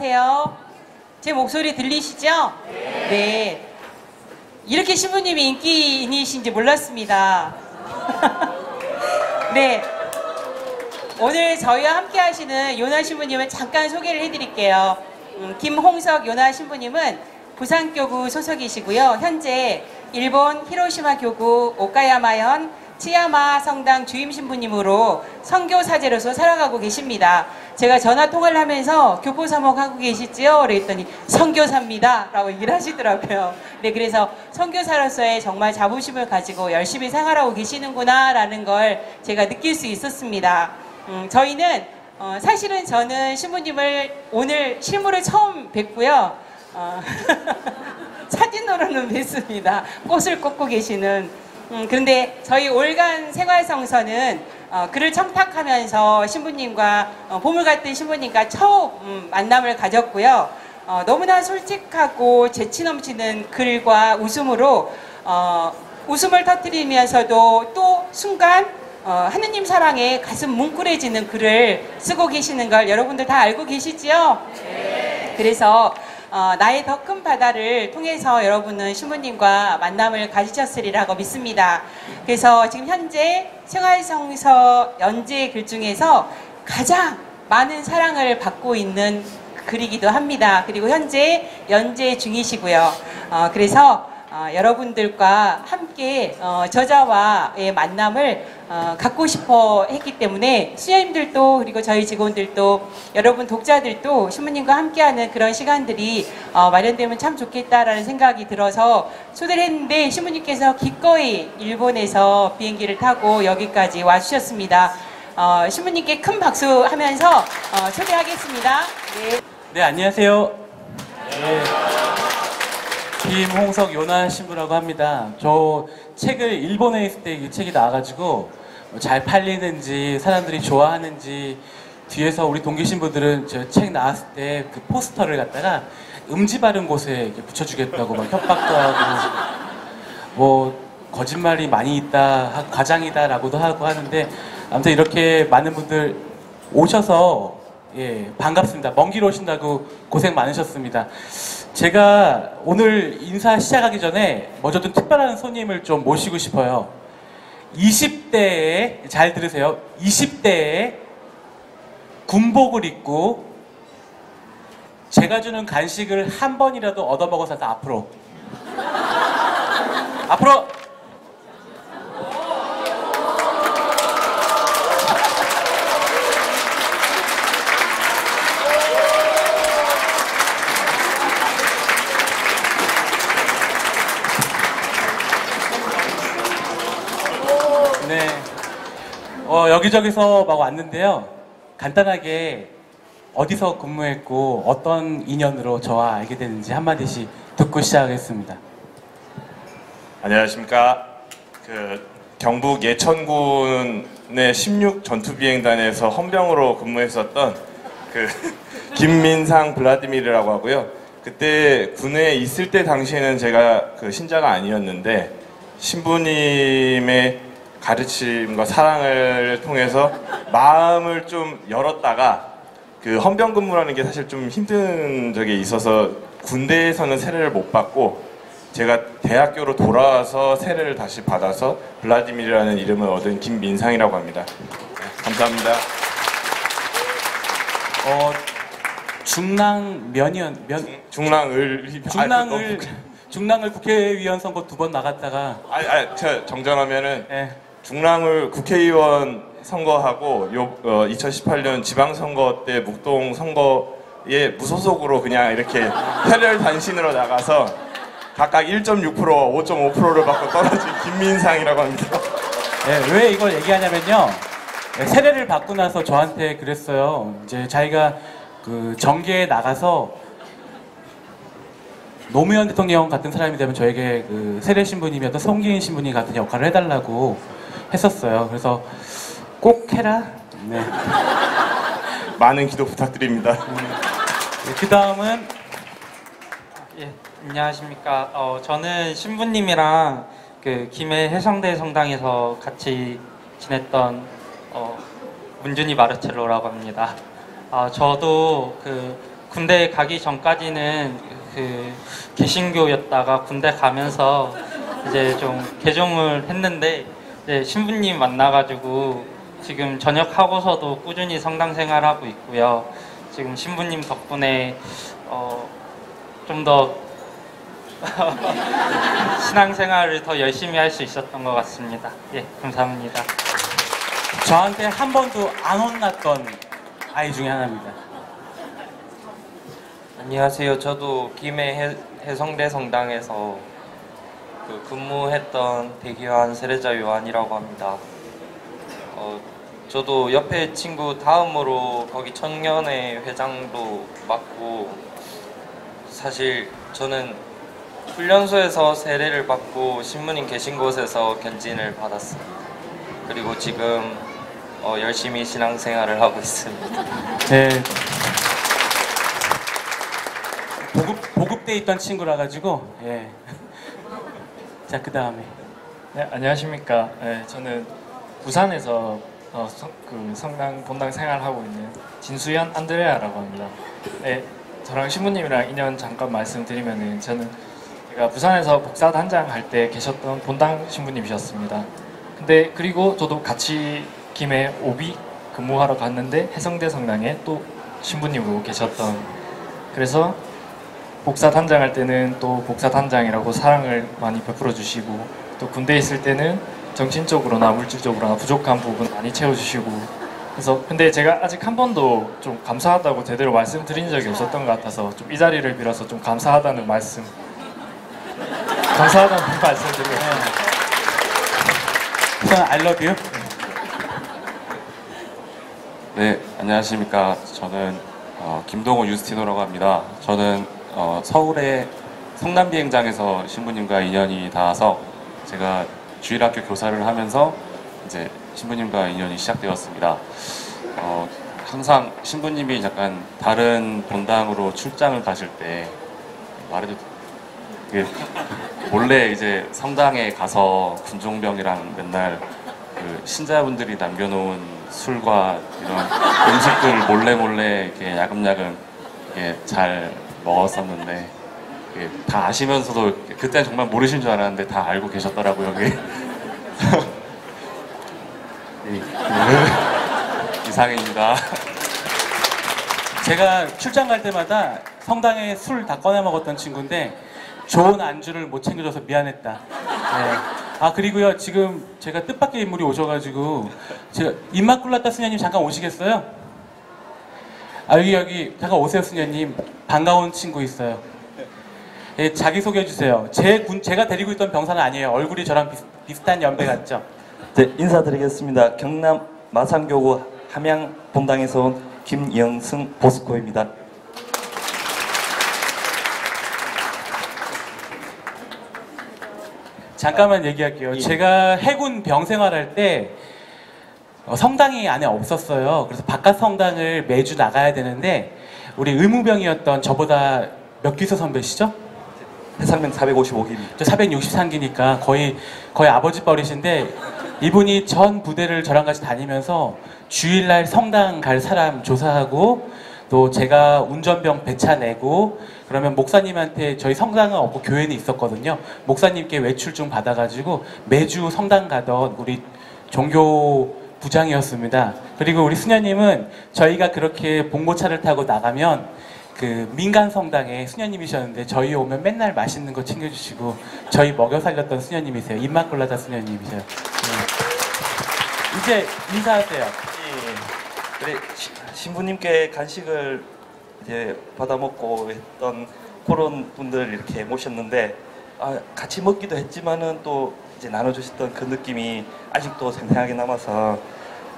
안녕하세요. 제 목소리 들리시죠? 네. 이렇게 신부님이 인기인이신지 몰랐습니다. 네. 오늘 저희와 함께 하시는 요나 신부님을 잠깐 소개를 해드릴게요. 김홍석 요나 신부님은 부산교구 소속이시고요. 현재 일본 히로시마 교구 오카야마현 치야마 성당 주임 신부님으로 선교사제로서 살아가고 계십니다. 제가 전화 통화를 하면서 교포 사목하고 계시지요? 그랬더니 선교사입니다 라고 얘기를 하시더라고요. 네, 그래서 선교사로서의 정말 자부심을 가지고 열심히 생활하고 계시는구나 라는 걸 제가 느낄 수 있었습니다. 저희는 사실은 저는 신부님을 오늘 실물을 처음 뵙고요. 사진으로는 뵀습니다. 꽃을 꽂고 계시는. 그런데 저희 올간 생활성서는 글을 청탁하면서 신부님과 보물 같은 신부님과 처음 만남을 가졌고요. 너무나 솔직하고 재치 넘치는 글과 웃음으로 웃음을 터뜨리면서도 또 순간 하느님 사랑에 가슴 뭉클해지는 글을 쓰고 계시는 걸 여러분들 다 알고 계시지요? 네. 그래서 나의 더 큰 바다를 통해서 여러분은 신부님과 만남을 가지셨으리라고 믿습니다. 그래서 지금 현재 생활성서 연재 글 중에서 가장 많은 사랑을 받고 있는 글이기도 합니다. 그리고 현재 연재 중이시고요. 그래서 여러분들과 함께 저자와의 만남을 갖고 싶어 했기 때문에 수녀님들도 그리고 저희 직원들도 여러분 독자들도 신부님과 함께하는 그런 시간들이 마련되면 참 좋겠다라는 생각이 들어서 초대를 했는데 신부님께서 기꺼이 일본에서 비행기를 타고 여기까지 와주셨습니다. 신부님께 큰 박수 하면서 초대하겠습니다. 네, 네, 안녕하세요. 네. 김홍석 요나 신부라고 합니다. 저 책을 일본에 있을 때 이 책이 나와가지고 잘 팔리는지 사람들이 좋아하는지 뒤에서 우리 동기 신부들은 저 책 나왔을 때 그 포스터를 갖다가 음지 바른 곳에 이렇게 붙여주겠다고 막 협박도 하고 뭐 거짓말이 많이 있다, 과장이다라고도 하고 하는데 아무튼 이렇게 많은 분들 오셔서 예, 반갑습니다. 먼 길 오신다고 고생 많으셨습니다. 제가 오늘 인사 시작하기 전에 먼저 좀 특별한 손님을 좀 모시고 싶어요. 20대에, 잘 들으세요. 20대에 군복을 입고 제가 주는 간식을 한 번이라도 얻어먹어서 앞으로. 앞으로! 네, 여기저기서 막 왔는데요. 간단하게 어디서 근무했고 어떤 인연으로 저와 알게 됐는지 한마디씩 듣고 시작하겠습니다. 안녕하십니까. 경북 예천군의 16 전투비행단에서 헌병으로 근무했었던 김민상 블라디미르라고 하고요. 그때 군에 있을 때 당시에는 제가 신자가 아니었는데 신부님의 가르침과 사랑을 통해서 마음을 좀 열었다가 헌병 근무라는 게 사실 좀 힘든 적이 있어서 군대에서는 세례를 못 받고 제가 대학교로 돌아와서 세례를 다시 받아서 블라디미르라는 이름을 얻은 김민상이라고 합니다. 감사합니다. 중랑을 국회의원 선거 2번 나갔다가 제가 정정하면은 네. 중랑을 국회의원 선거하고 2018년 지방선거 때 묵동 선거에 무소속으로 그냥 이렇게 혈혈 단신으로 나가서 각각 1.6%, 5.5%를 받고 떨어진 김민상이라고 합니다. 네, 왜 이걸 얘기하냐면요. 세례를 받고 나서 저한테 그랬어요. 이제 자기가 정계에 나가서 노무현 대통령 같은 사람이 되면 저에게 세례 신부님이었던 송기인 신부님 같은 역할을 해달라고 했었어요. 그래서 꼭 해라. 네. 많은 기도 부탁드립니다. 그 다음은 예, 안녕하십니까. 저는 신부님이랑 김해 해성대 성당에서 같이 지냈던 문준이 마르첼로라고 합니다. 저도 군대 가기 전까지는 그 개신교였다가 군대 가면서 이제 좀 개종을 했는데 이제 신부님 만나가지고 지금 전역하고서도 꾸준히 성당 생활하고 있고요. 지금 신부님 덕분에 좀 더 신앙생활을 더 열심히 할 수 있었던 것 같습니다. 예, 감사합니다. 저한테 한 번도 안 혼났던 아이 중에 하나입니다. 안녕하세요. 저도 김해 해성대 성당에서 근무했던 대기요한 세례자 요한이라고 합니다. 저도 옆에 친구 다음으로 거기 청년회 회장도 맡고, 사실 저는 훈련소에서 세례를 받고 신부님 계신 곳에서 견진을 받았습니다. 그리고 지금 열심히 신앙생활을 하고 있습니다. 네. 보급돼 있던 친구라 가지고 예. 자, 그 다음에 네, 안녕하십니까. 네, 저는 부산에서 성당 본당 생활하고 있는 진수연 안드레아라고 합니다. 네, 저랑 신부님이랑 인연 잠깐 말씀드리면은 저는 제가 부산에서 복사단장 할 때 계셨던 본당 신부님이셨습니다. 근데 그리고 저도 같이 김해 오비 근무하러 갔는데 해성대 성당에 또 신부님으로 계셨던, 그래서 복사단장 할 때는 또 복사단장이라고 사랑을 많이 베풀어 주시고, 또 군대에 있을 때는 정신적으로나 물질적으로나 부족한 부분 많이 채워주시고, 그래서 근데 제가 아직 한 번도 좀 감사하다고 제대로 말씀드린 적이 없었던 것 같아서 좀 이 자리를 빌어서 좀 감사하다는 말씀 드리겠습니다. 우선 I love you. 네, 안녕하십니까. 저는 김동호 유스티노라고 합니다. 저는 서울의 성남비행장에서 신부님과 인연이 닿아서 제가 주일학교 교사를 하면서 이제 신부님과 인연이 시작되었습니다. 항상 신부님이 약간 다른 본당으로 출장을 가실 때 말해도 몰래 이제 성당에 가서 군종병이랑 맨날 그 신자분들이 남겨놓은 술과 이런 음식들 몰래 이렇게 야금야금 이렇게 잘 먹었었는데, 이게 다 아시면서도 그때는 정말 모르신 줄 알았는데 다 알고 계셨더라고요. 그게. 이상입니다. 제가 출장 갈 때마다 성당에 술 다 꺼내 먹었던 친구인데 좋은 안주를 못 챙겨줘서 미안했다. 네. 아, 그리고요, 지금 제가 뜻밖의 인물이 오셔가지고 제가 임마culata 수녀님 잠깐 오시겠어요? 아, 여기 잠깐 오세요. 수녀님, 반가운 친구 있어요. 예, 자기소개해 주세요. 제가 데리고 있던 병사는 아니에요. 얼굴이 저랑 비슷한 연배 같죠? 네, 인사드리겠습니다. 경남 마산교구 함양 본당에서 온 김영승 보스코입니다. 잠깐만 얘기할게요. 제가 해군 병 생활할 때 성당이 안에 없었어요. 그래서 바깥 성당을 매주 나가야 되는데 우리 의무병이었던 저보다 몇 기소 선배시죠? 해상병 455기입니다. 저 463기니까 거의 아버지 버리신데, 이분이 전 부대를 저랑 같이 다니면서 주일날 성당 갈 사람 조사하고, 또 제가 운전병 배차 내고, 그러면 목사님한테, 저희 성당은 없고 교회는 있었거든요. 목사님께 외출 좀 받아가지고 매주 성당 가던 우리 종교 부장이었습니다. 그리고 우리 수녀님은 저희가 그렇게 봉고차를 타고 나가면 그 민간 성당에 수녀님이셨는데 저희 오면 맨날 맛있는 거 챙겨주시고 저희 먹여 살렸던 수녀님이세요. 임마culata 수녀님이세요. 네. 이제 인사하세요. 예. 그래, 신부님께 간식을 이제 받아 먹고 했던 그런 분들 이렇게 모셨는데, 같이 먹기도 했지만은 또 이제 나눠주셨던 그 느낌이 아직도 생생하게 남아서,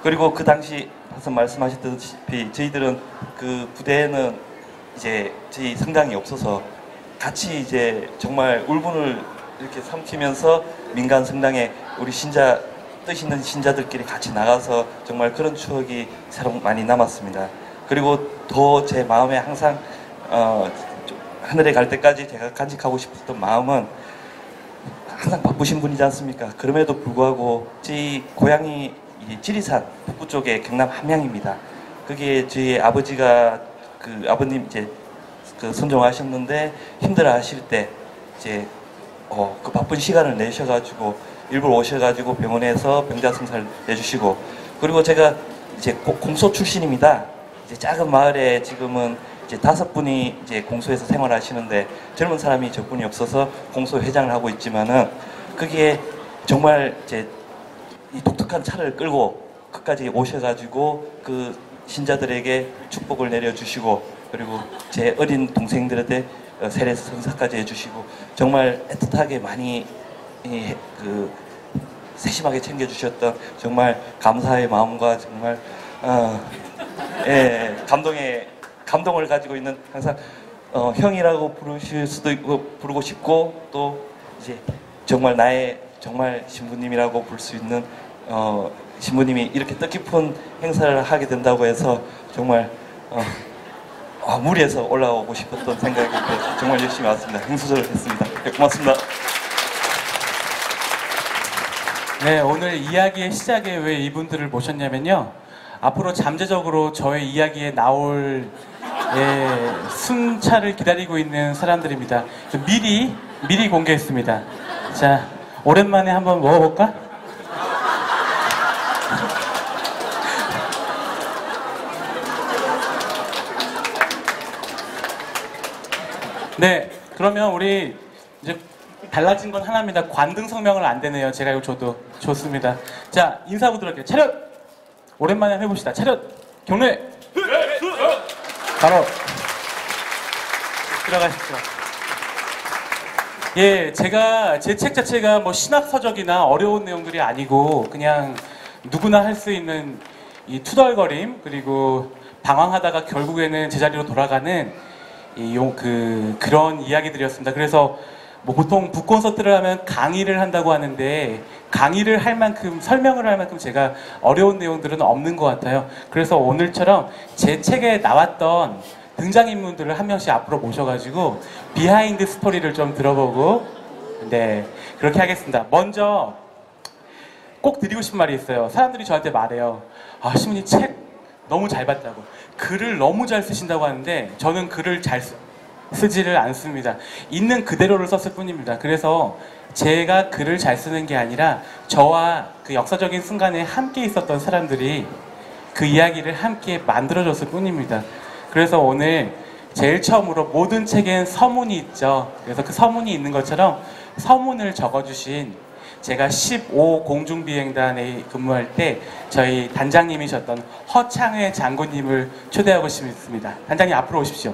그리고 그 당시 항상 말씀하셨다시피 저희들은 그 부대에는 이제 저희 성당이 없어서 같이 이제 정말 울분을 이렇게 삼키면서 민간 성당에 우리 신자, 뜻 있는 신자들끼리 같이 나가서 정말 그런 추억이 새록 많이 남았습니다. 그리고 더 제 마음에 항상 하늘에 갈 때까지 제가 간직하고 싶었던 마음은, 항상 바쁘신 분이지 않습니까? 그럼에도 불구하고 저희 고향이 지리산 북부 쪽에 경남 함양입니다. 거기에 저희 아버지가 그 아버님 이제 그 순종하셨는데 힘들어하실 때 이제 그 바쁜 시간을 내셔가지고 일부러 오셔가지고 병원에서 병자승사를 내주시고, 그리고 제가 이제 공소 출신입니다. 이제 작은 마을에 지금은 이제 5분이 이제 공소에서 생활하시는데 젊은 사람이 적분이 없어서 공소 회장을 하고 있지만은 거기에 정말 이제 이 독특한 차를 끌고 끝까지 오셔가지고 그 신자들에게 축복을 내려주시고, 그리고 제 어린 동생들한테 세례 성사까지 해주시고 정말 애틋하게 많이 그 세심하게 챙겨주셨던 정말 감사의 마음과 정말 감동을 가지고 있는, 항상 형이라고 부르실 수도 있고 부르고 싶고, 또 이제 정말 나의 정말 신부님이라고 부를 수 있는 신부님이 이렇게 뜻깊은 행사를 하게 된다고 해서 정말 무리해서 올라오고 싶었던 생각이 정말 열심히 왔습니다. 행수절을 했습니다. 네, 고맙습니다. 네, 오늘 이야기의 시작에 왜 이분들을 모셨냐면요, 앞으로 잠재적으로 저의 이야기에 나올 순차를 기다리고 있는 사람들입니다. 미리 공개했습니다. 자, 오랜만에 한번 먹어볼까? 네, 그러면 우리 이제 달라진 건 하나입니다. 관등 성명을 안 되네요. 제가 이거 줘도 좋습니다. 자, 인사부터 할게요. 차렷! 오랜만에 해봅시다. 차렷! 경례! 바로 들어가십시오. 예, 제가 제 책 자체가 뭐 신학 서적이나 어려운 내용들이 아니고 그냥 누구나 할 수 있는 이 투덜거림, 그리고 방황하다가 결국에는 제자리로 돌아가는 그런 이야기들이었습니다. 그래서 뭐 보통 북콘서트를 하면 강의를 한다고 하는데 강의를 할 만큼, 설명을 할 만큼 제가 어려운 내용들은 없는 것 같아요. 그래서 오늘처럼 제 책에 나왔던 등장인물들을 한 명씩 앞으로 모셔가지고 비하인드 스토리를 좀 들어보고, 네, 그렇게 하겠습니다. 먼저 꼭 드리고 싶은 말이 있어요. 사람들이 저한테 말해요. 아, 신부님 책 너무 잘 봤다고, 글을 너무 잘 쓰신다고 하는데 저는 글을 잘 쓰지를 않습니다. 있는 그대로를 썼을 뿐입니다. 그래서 제가 글을 잘 쓰는 게 아니라 저와 그 역사적인 순간에 함께 있었던 사람들이 그 이야기를 함께 만들어줬을 뿐입니다. 그래서 오늘 제일 처음으로 모든 책엔 서문이 있죠. 그래서 그 서문이 있는 것처럼 서문을 적어주신, 제가 15 공중비행단에 근무할 때 저희 단장님이셨던 허창회 장군님을 초대하고 싶습니다. 단장님 앞으로 오십시오.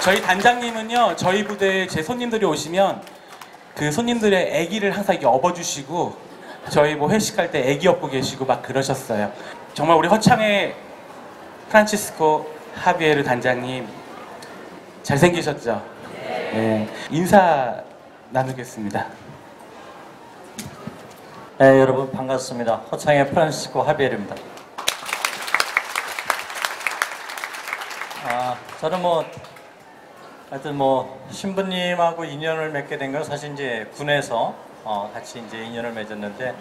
저희 단장님은요, 저희 부대에 제 손님들이 오시면 그 손님들의 아기를 항상 이렇게 업어주시고, 저희 뭐 회식할 때 아기 업고 계시고 막 그러셨어요. 정말 우리 허창회 프란치스코 하비에르 단장님 잘생기셨죠? 네, 인사 나누겠습니다. 네, 여러분 반갑습니다. 허창회 프란치스코 하비에르입니다. 저는 하여튼 신부님하고 인연을 맺게 된 건 사실 이제 군에서 같이 이제 인연을 맺었는데,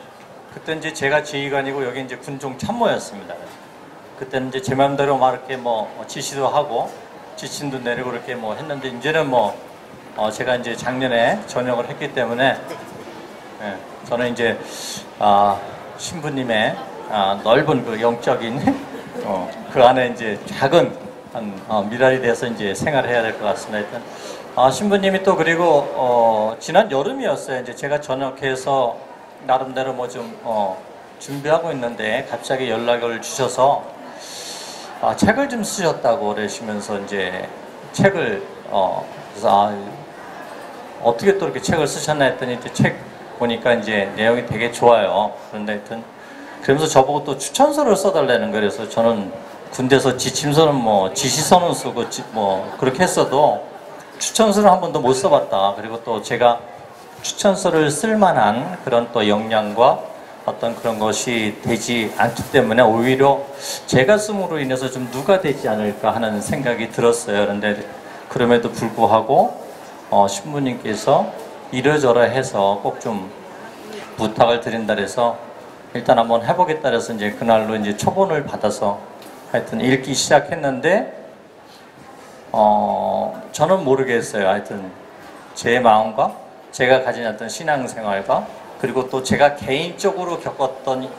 그때 이제 제가 지휘관이고 여기 이제 군종 참모였습니다. 그때는 이제 제 마음대로 막 이렇게 지시도 하고 지침도 내리고 이렇게 했는데, 이제는 제가 이제 작년에 전역을 했기 때문에, 저는 이제 신부님의 넓은 그 영적인 그 안에 이제 작은 미랄이 돼서 이제 생활을 해야 될 것 같습니다. 일단 신부님이 또 그리고 지난 여름이었어요. 이제 제가 전역해서 나름대로 좀 준비하고 있는데 갑자기 연락을 주셔서 책을 좀 쓰셨다고 그러시면서 이제 책을 그래서 어떻게 또 이렇게 책을 쓰셨나 했더니 이제 책 보니까 이제 내용이 되게 좋아요. 그런데 하여튼 그러면서 저보고 또 추천서를 써달라는 거예요. 그래서 저는 군대에서 지침서는 지시서는 쓰고 그렇게 했어도 추천서를 한 번도 못 써봤다. 그리고 또 제가 추천서를 쓸 만한 그런 또 역량과 어떤 그런 것이 되지 않기 때문에 오히려 제가 씀으로 인해서 좀 누가 되지 않을까 하는 생각이 들었어요. 그런데 그럼에도 불구하고 신부님께서 이러저러 해서 꼭 좀 부탁을 드린다 그래서 일단 한번 해보겠다 그래서 이제 그날로 이제 초본을 받아서 하여튼 읽기 시작했는데 저는 모르겠어요. 하여튼 제 마음과 제가 가진 어떤 신앙생활과 그리고 또 제가 개인적으로 겪었던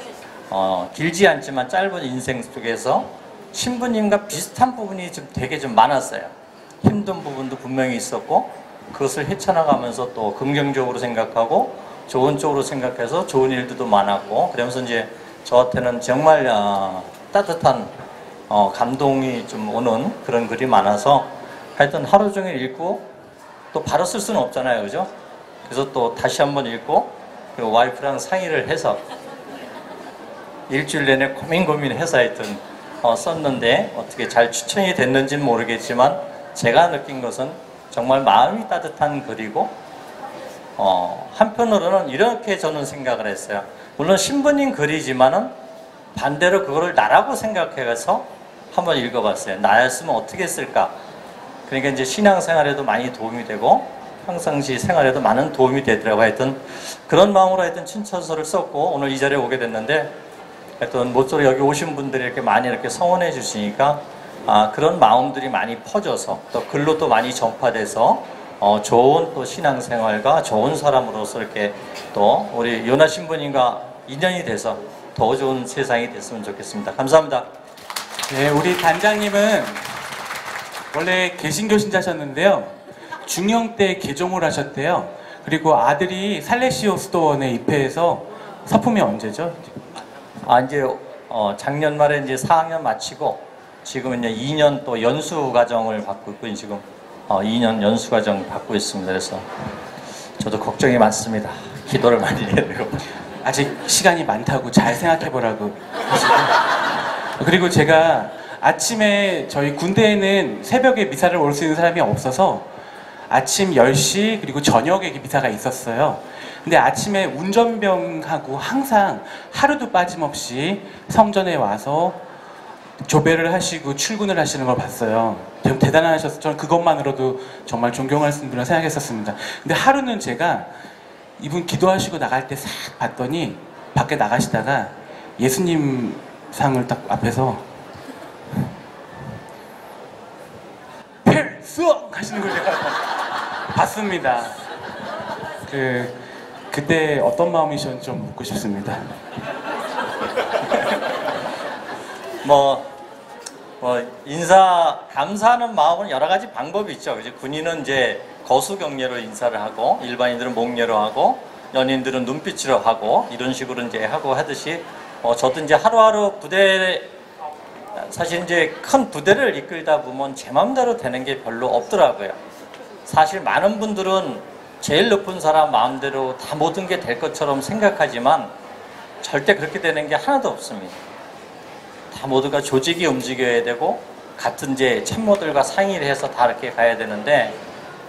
길지 않지만 짧은 인생 속에서 신부님과 비슷한 부분이 좀 되게 좀 많았어요. 힘든 부분도 분명히 있었고 그것을 헤쳐나가면서 또 긍정적으로 생각하고 좋은 쪽으로 생각해서 좋은 일들도 많았고 그러면서 이제 저한테는 정말 따뜻한 감동이 좀 오는 그런 글이 많아서 하여튼 하루 종일 읽고 또 바로 쓸 수는 없잖아요, 그죠? 그래서 또 다시 한번 읽고 그리고 와이프랑 상의를 해서 일주일 내내 고민해서 하여튼 썼는데 어떻게 잘 추천이 됐는지는 모르겠지만 제가 느낀 것은 정말 마음이 따뜻한 글이고 한편으로는 이렇게 저는 생각을 했어요. 물론 신부님 글이지만은 반대로 그거를 나라고 생각해서 한번 읽어봤어요. 나였으면 어떻게 했을까? 그러니까 이제 신앙생활에도 많이 도움이 되고 평상시 생활에도 많은 도움이 되더라고요. 하여튼 그런 마음으로 하여튼 춘천서를 썼고 오늘 이 자리에 오게 됐는데 하여튼 모쪼록 여기 오신 분들이 이렇게 많이 이렇게 성원해 주시니까 그런 마음들이 많이 퍼져서 또 글로 또 많이 전파돼서 좋은 또 신앙생활과 좋은 사람으로서 이렇게 또 우리 요나 신부님과 인연이 돼서 더 좋은 세상이 됐으면 좋겠습니다. 감사합니다. 네, 우리 단장님은 원래 개신교 신자셨는데요. 중형 때 개종을 하셨대요. 그리고 아들이 살레시오 수도원에 입회해서 서품이 언제죠? 이제 작년 말에 이제 4학년 마치고 지금 이제 2년 또 연수 과정을 받고 있고 지금 2년 연수 과정 받고 있습니다. 그래서 저도 걱정이 많습니다. 기도를 많이 해야 되고 아직 시간이 많다고 잘 생각해 보라고 하시고 그리고 제가 아침에 저희 군대에는 새벽에 미사를 올 수 있는 사람이 없어서 아침 10시 그리고 저녁에 미사가 있었어요. 근데 아침에 운전병하고 항상 하루도 빠짐없이 성전에 와서 조배를 하시고 출근을 하시는 걸 봤어요. 좀 대단하셔서 저는 그것만으로도 정말 존경할 수 있는 분이라 생각했었습니다. 근데 하루는 제가 이분 기도하시고 나갈 때 싹 봤더니 밖에 나가시다가 예수님 상을 딱 앞에서 필승 하시는 걸 제가 봤습니다. 그때 어떤 마음이셨는지 좀 묻고 싶습니다. 감사하는 마음은 여러 가지 방법이 있죠. 이제 군인은 이제 거수경례로 인사를 하고 일반인들은 목례로 하고 연인들은 눈빛으로 하고 이런 식으로 이제 하고 하듯이 저도 이제 하루하루 사실 이제 큰 부대를 이끌다 보면 제 마음대로 되는 게 별로 없더라고요. 사실 많은 분들은 제일 높은 사람 마음대로 다 모든 게 될 것처럼 생각하지만 절대 그렇게 되는 게 하나도 없습니다. 다 모두가 조직이 움직여야 되고 같은 이제 참모들과 상의를 해서 다 이렇게 가야 되는데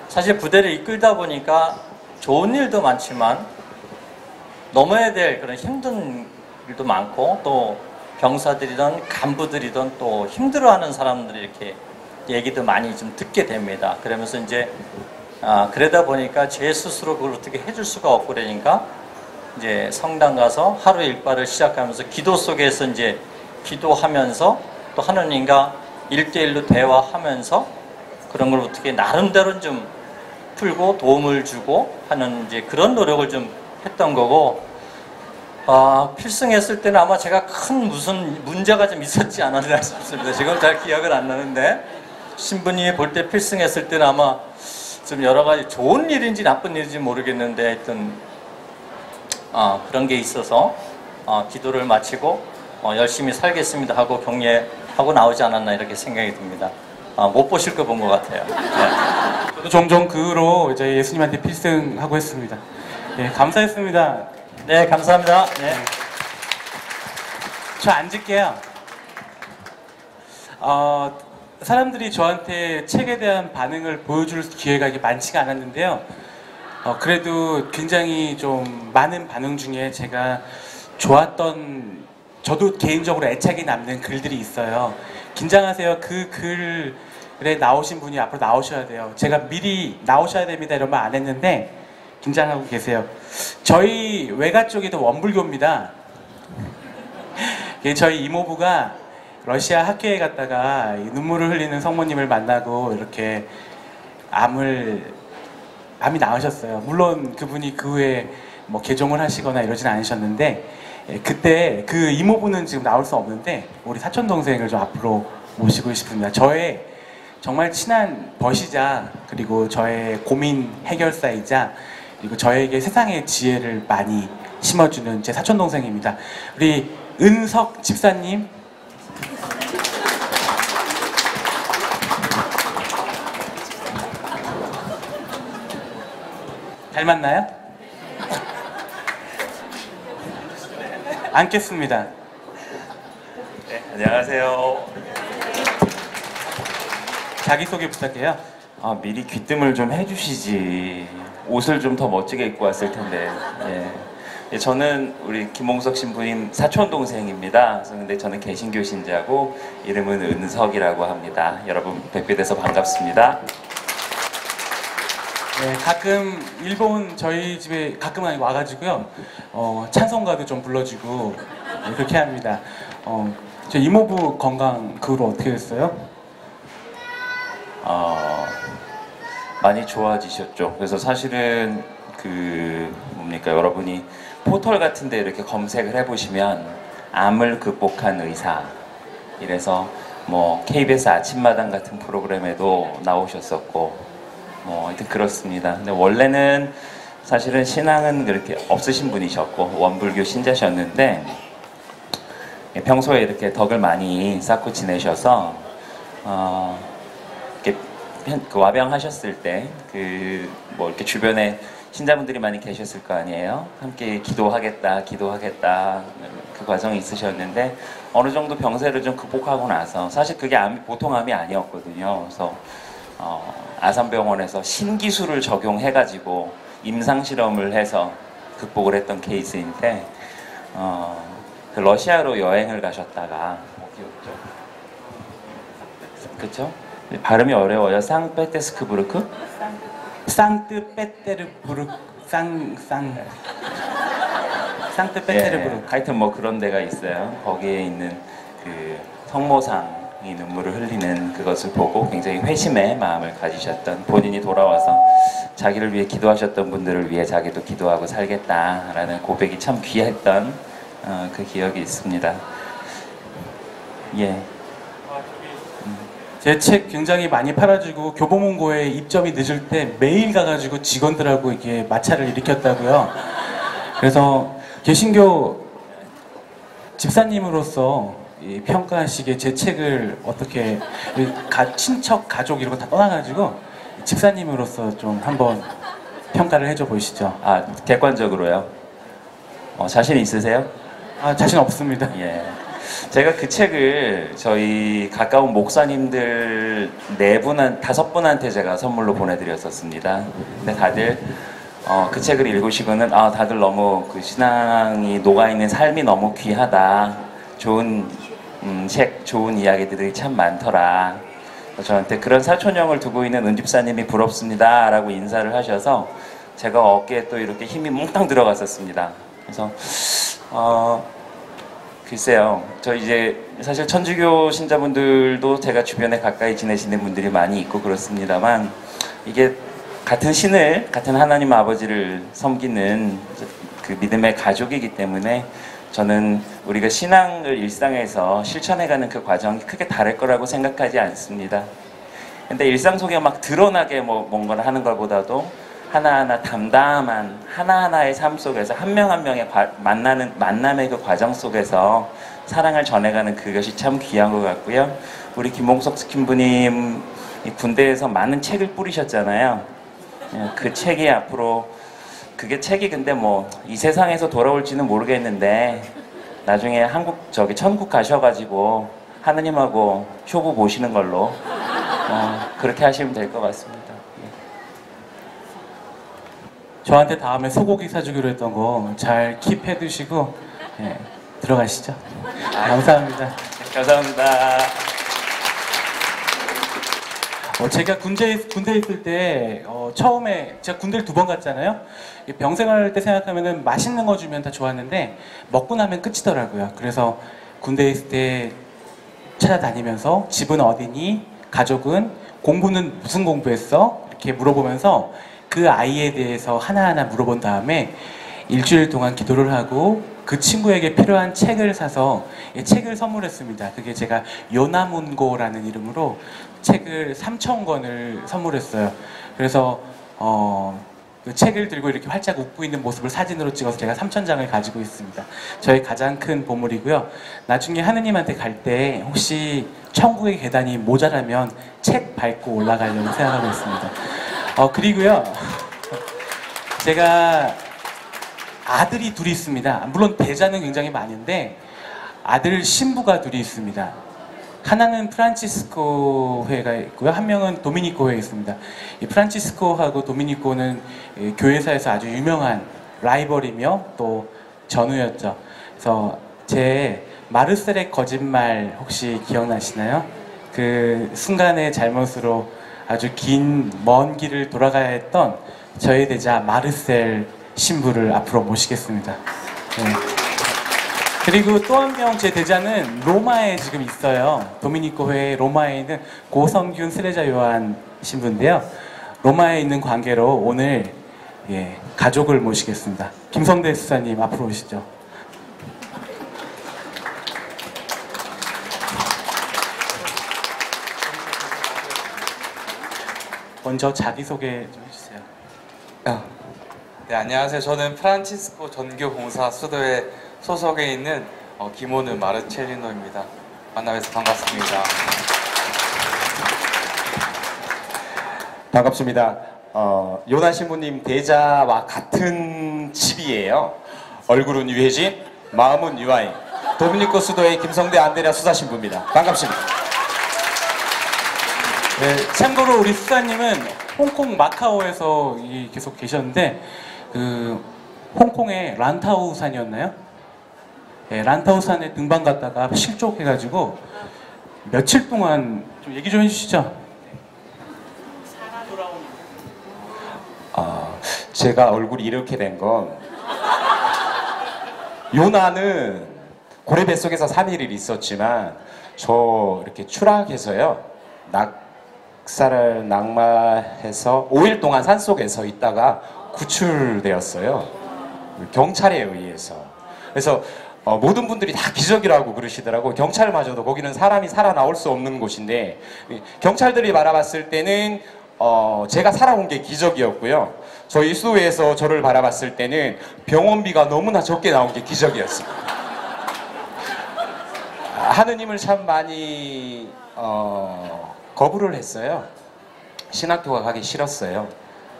사실 부대를 이끌다 보니까 좋은 일도 많지만 넘어야 될 그런 힘든 일도 많고 또 병사들이든 간부들이든 또 힘들어하는 사람들이 이렇게 얘기도 많이 좀 듣게 됩니다. 그러면서 이제 그러다 보니까 제 스스로 그걸 어떻게 해줄 수가 없고 그러니까 이제 성당 가서 하루 일과를 시작하면서 기도 속에서 이제 기도하면서 또 하느님과 1대1로 대화하면서 그런 걸 어떻게 나름대로 좀 풀고 도움을 주고 하는 이제 그런 노력을 좀 했던 거고 필승했을 때는 아마 제가 큰 무슨 문제가 좀 있었지 않았나 싶습니다. 지금 잘 기억은 안 나는데 신부님이 볼 때 필승했을 때는 아마 좀 여러 가지 좋은 일인지 나쁜 일인지 모르겠는데 하여튼 그런 게 있어서 기도를 마치고 열심히 살겠습니다 하고 격려하고 나오지 않았나 이렇게 생각이 듭니다. 못 보실 거 본 것 같아요. 네. 저도 종종 그 후로 이제 예수님한테 필승하고 했습니다. 네, 감사했습니다. 네, 감사합니다. 네. 저 앉을게요. 사람들이 저한테 책에 대한 반응을 보여줄 기회가 이게 많지가 않았는데요. 그래도 굉장히 좀 많은 반응 중에 제가 좋았던, 저도 개인적으로 애착이 남는 글들이 있어요. 긴장하세요. 그 글에 나오신 분이 앞으로 나오셔야 돼요. 제가 미리 나오셔야 됩니다 이런 말 안 했는데 긴장하고 계세요. 저희 외가 쪽에도 원불교입니다. 저희 이모부가 러시아 학교에 갔다가 이 눈물을 흘리는 성모님을 만나고 이렇게 암이 나으셨어요. 물론 그분이 그 후에 뭐 개종을 하시거나 이러진 않으셨는데, 그때 그 이모부는 지금 나올 수 없는데 우리 사촌 동생을 좀 앞으로 모시고 싶습니다. 저의 정말 친한 벗이자, 그리고 저의 고민 해결사이자, 그리고 저에게 세상의 지혜를 많이 심어주는 제 사촌 동생입니다. 우리 은석 집사님. 닮았나요? 앉겠습니다. 네, 안녕하세요. 자기소개 부탁해요. 미리 귀뜸을 좀 해주시지. 옷을 좀 더 멋지게 입고 왔을 텐데. 예, 저는 우리 김홍석 신부님 사촌 동생입니다. 그래서 근데 저는 개신교 신자고 이름은 은석이라고 합니다. 여러분 뵙게 돼서 반갑습니다. 네, 가끔 일본 저희 집에 가끔 와가지고요, 찬송가도 좀 불러주고 그렇게 합니다. 저 이모부 건강 그 후로 어떻게 됐어요? 많이 좋아지셨죠. 그래서 사실은 여러분이 포털 같은데 이렇게 검색을 해보시면 암을 극복한 의사 이래서 뭐 KBS 아침마당 같은 프로그램에도 나오셨었고, 하여튼 그렇습니다. 근데 원래는 사실은 신앙은 그렇게 없으신 분이셨고 원불교 신자셨는데, 평소에 이렇게 덕을 많이 쌓고 지내셔서 이렇게 와병하셨을 때 이렇게 주변에 신자분들이 많이 계셨을 거 아니에요. 함께 기도하겠다 그 과정이 있으셨는데, 어느 정도 병세를 좀 극복하고 나서, 사실 그게 보통 암이 아니었거든요. 그래서 아산병원에서 신기술을 적용해가지고 임상실험을 해서 극복을 했던 케이스인데, 러시아로 여행을 가셨다가, 귀엽죠? 그쵸? 발음이 어려워요. 상페테스크부르크? 상트페테르부르크. 상트페테르부르크. 하여튼 뭐 그런 데가 있어요. 거기에 있는 그 성모상이 눈물을 흘리는 그것을 보고 굉장히 회심의 마음을 가지셨던, 본인이 돌아와서 자기를 위해 기도하셨던 분들을 위해 자기도 기도하고 살겠다라는 고백이 참 귀했던 그 기억이 있습니다. 예. 제 책 굉장히 많이 팔아주고 교보문고에 입점이 늦을 때 매일 가가지고 직원들하고 이렇게 마찰을 일으켰다고요. 그래서 개신교 집사님으로서 평가하시기에 제 책을 어떻게, 친척, 가족 이런 거 다 떠나가지고 집사님으로서 좀 한번 평가를 해줘 보시죠. 객관적으로요? 자신 있으세요? 자신 없습니다. 예. 제가 그 책을 저희 가까운 목사님들 5분한테 제가 선물로 보내드렸었습니다. 근데 다들 그 책을 읽으시고는 다들 너무 그 신앙이 녹아있는 삶이 너무 귀하다. 좋은 책, 좋은 이야기들이 참 많더라. 저한테 그런 사촌형을 두고 있는 은집사님이 부럽습니다 라고 인사를 하셔서 제가 어깨에 또 이렇게 힘이 몽땅 들어갔었습니다. 그래서 글쎄요, 저 이제 사실 천주교 신자분들도 제가 주변에 가까이 지내시는 분들이 많이 있고 그렇습니다만, 이게 같은 신을, 같은 하나님 아버지를 섬기는 그 믿음의 가족이기 때문에 저는 우리가 신앙을 일상에서 실천해가는 그 과정이 크게 다를 거라고 생각하지 않습니다. 근데 일상 속에 막 드러나게 뭔가를 하는 것보다도 하나하나 담담한 하나하나의 삶 속에서 한 명 한 명의 만남의 그 과정 속에서 사랑을 전해가는 그것이 참 귀한 것 같고요. 우리 김홍석 신부님 군대에서 많은 책을 뿌리셨잖아요. 그 책이 앞으로, 그게 책이 근데 이 세상에서 돌아올지는 모르겠는데 나중에 천국 가셔가지고 하느님하고 효부 보시는 걸로 그렇게 하시면 될 것 같습니다. 저한테 다음에 소고기 사주기로 했던 거 잘 킵해두시고 들어가시죠. 감사합니다. 감사합니다. 제가 군대에 있을 때 처음에 제가 군대를 2번 갔잖아요. 병생활 때 생각하면은 맛있는 거 주면 다 좋았는데 먹고 나면 끝이더라고요. 그래서 군대에 있을 때 찾아다니면서 집은 어디니? 가족은? 공부는 무슨 공부했어? 이렇게 물어보면서 그 아이에 대해서 하나하나 물어본 다음에 일주일 동안 기도를 하고 그 친구에게 필요한 책을 사서 책을 선물했습니다. 그게 제가 요나문고라는 이름으로 책을 3,000권을 선물했어요. 그래서 그 책을 들고 이렇게 활짝 웃고 있는 모습을 사진으로 찍어서 제가 3,000장을 가지고 있습니다. 저의 가장 큰 보물이고요. 나중에 하느님한테 갈 때 혹시 천국의 계단이 모자라면 책 밟고 올라가려고 생각하고 있습니다. 그리고요. 제가 아들이 둘이 있습니다. 물론 배자는 굉장히 많은데 아들 신부가 둘이 있습니다. 하나는 프란치스코 회가 있고요. 한 명은 도미니코 회에 있습니다. 이 프란치스코하고 도미니코는 교회사에서 아주 유명한 라이벌이며 또 전우였죠. 그래서 제 마르셀의 거짓말 혹시 기억나시나요? 그 순간의 잘못으로 아주 긴 먼 길을 돌아가야 했던 저의 대자 마르셀 신부를 앞으로 모시겠습니다. 네. 그리고 또 한 명 제 대자는 로마에 지금 있어요. 도미니코 회 로마에 있는 고성균 스레자 요한 신부인데요. 로마에 있는 관계로 오늘 가족을 모시겠습니다. 김성대 수사님 앞으로 오시죠. 먼저 자기소개 좀 해주세요. 네, 안녕하세요. 저는 프란치스코 전교봉사 수도회 소속에 있는 김호는 마르첼리노입니다. 만나뵈서 반갑습니다. 반갑습니다. 요나 신부님 대자와 같은 집이에요. 얼굴은 유해진, 마음은 유아인. 도미니코 수도의 김성대 안드레아 수사 신부입니다. 반갑습니다. 네, 참고로 우리 수사님은 홍콩 마카오에서 계속 계셨는데 그 홍콩의 란타우산이었나요? 네, 란타우산에 등반 갔다가 실족해가지고 며칠 동안 좀 얘기 좀 해주시죠. 제가 얼굴이 이렇게 된 건 요나는 고래 뱃속에서 3일을 있었지만 저 이렇게 추락해서요. 낙사를 낙마해서 5일 동안 산속에서 있다가 구출되었어요. 경찰에 의해서. 그래서 모든 분들이 다 기적이라고 그러시더라고. 경찰마저도 거기는 사람이 살아나올 수 없는 곳인데 경찰들이 바라봤을 때는 제가 살아온 게 기적이었고요. 저희 수도에서 저를 바라봤을 때는 병원비가 너무나 적게 나온 게 기적이었습니다. 하느님을 참 많이 거부를 했어요. 신학교가 가기 싫었어요.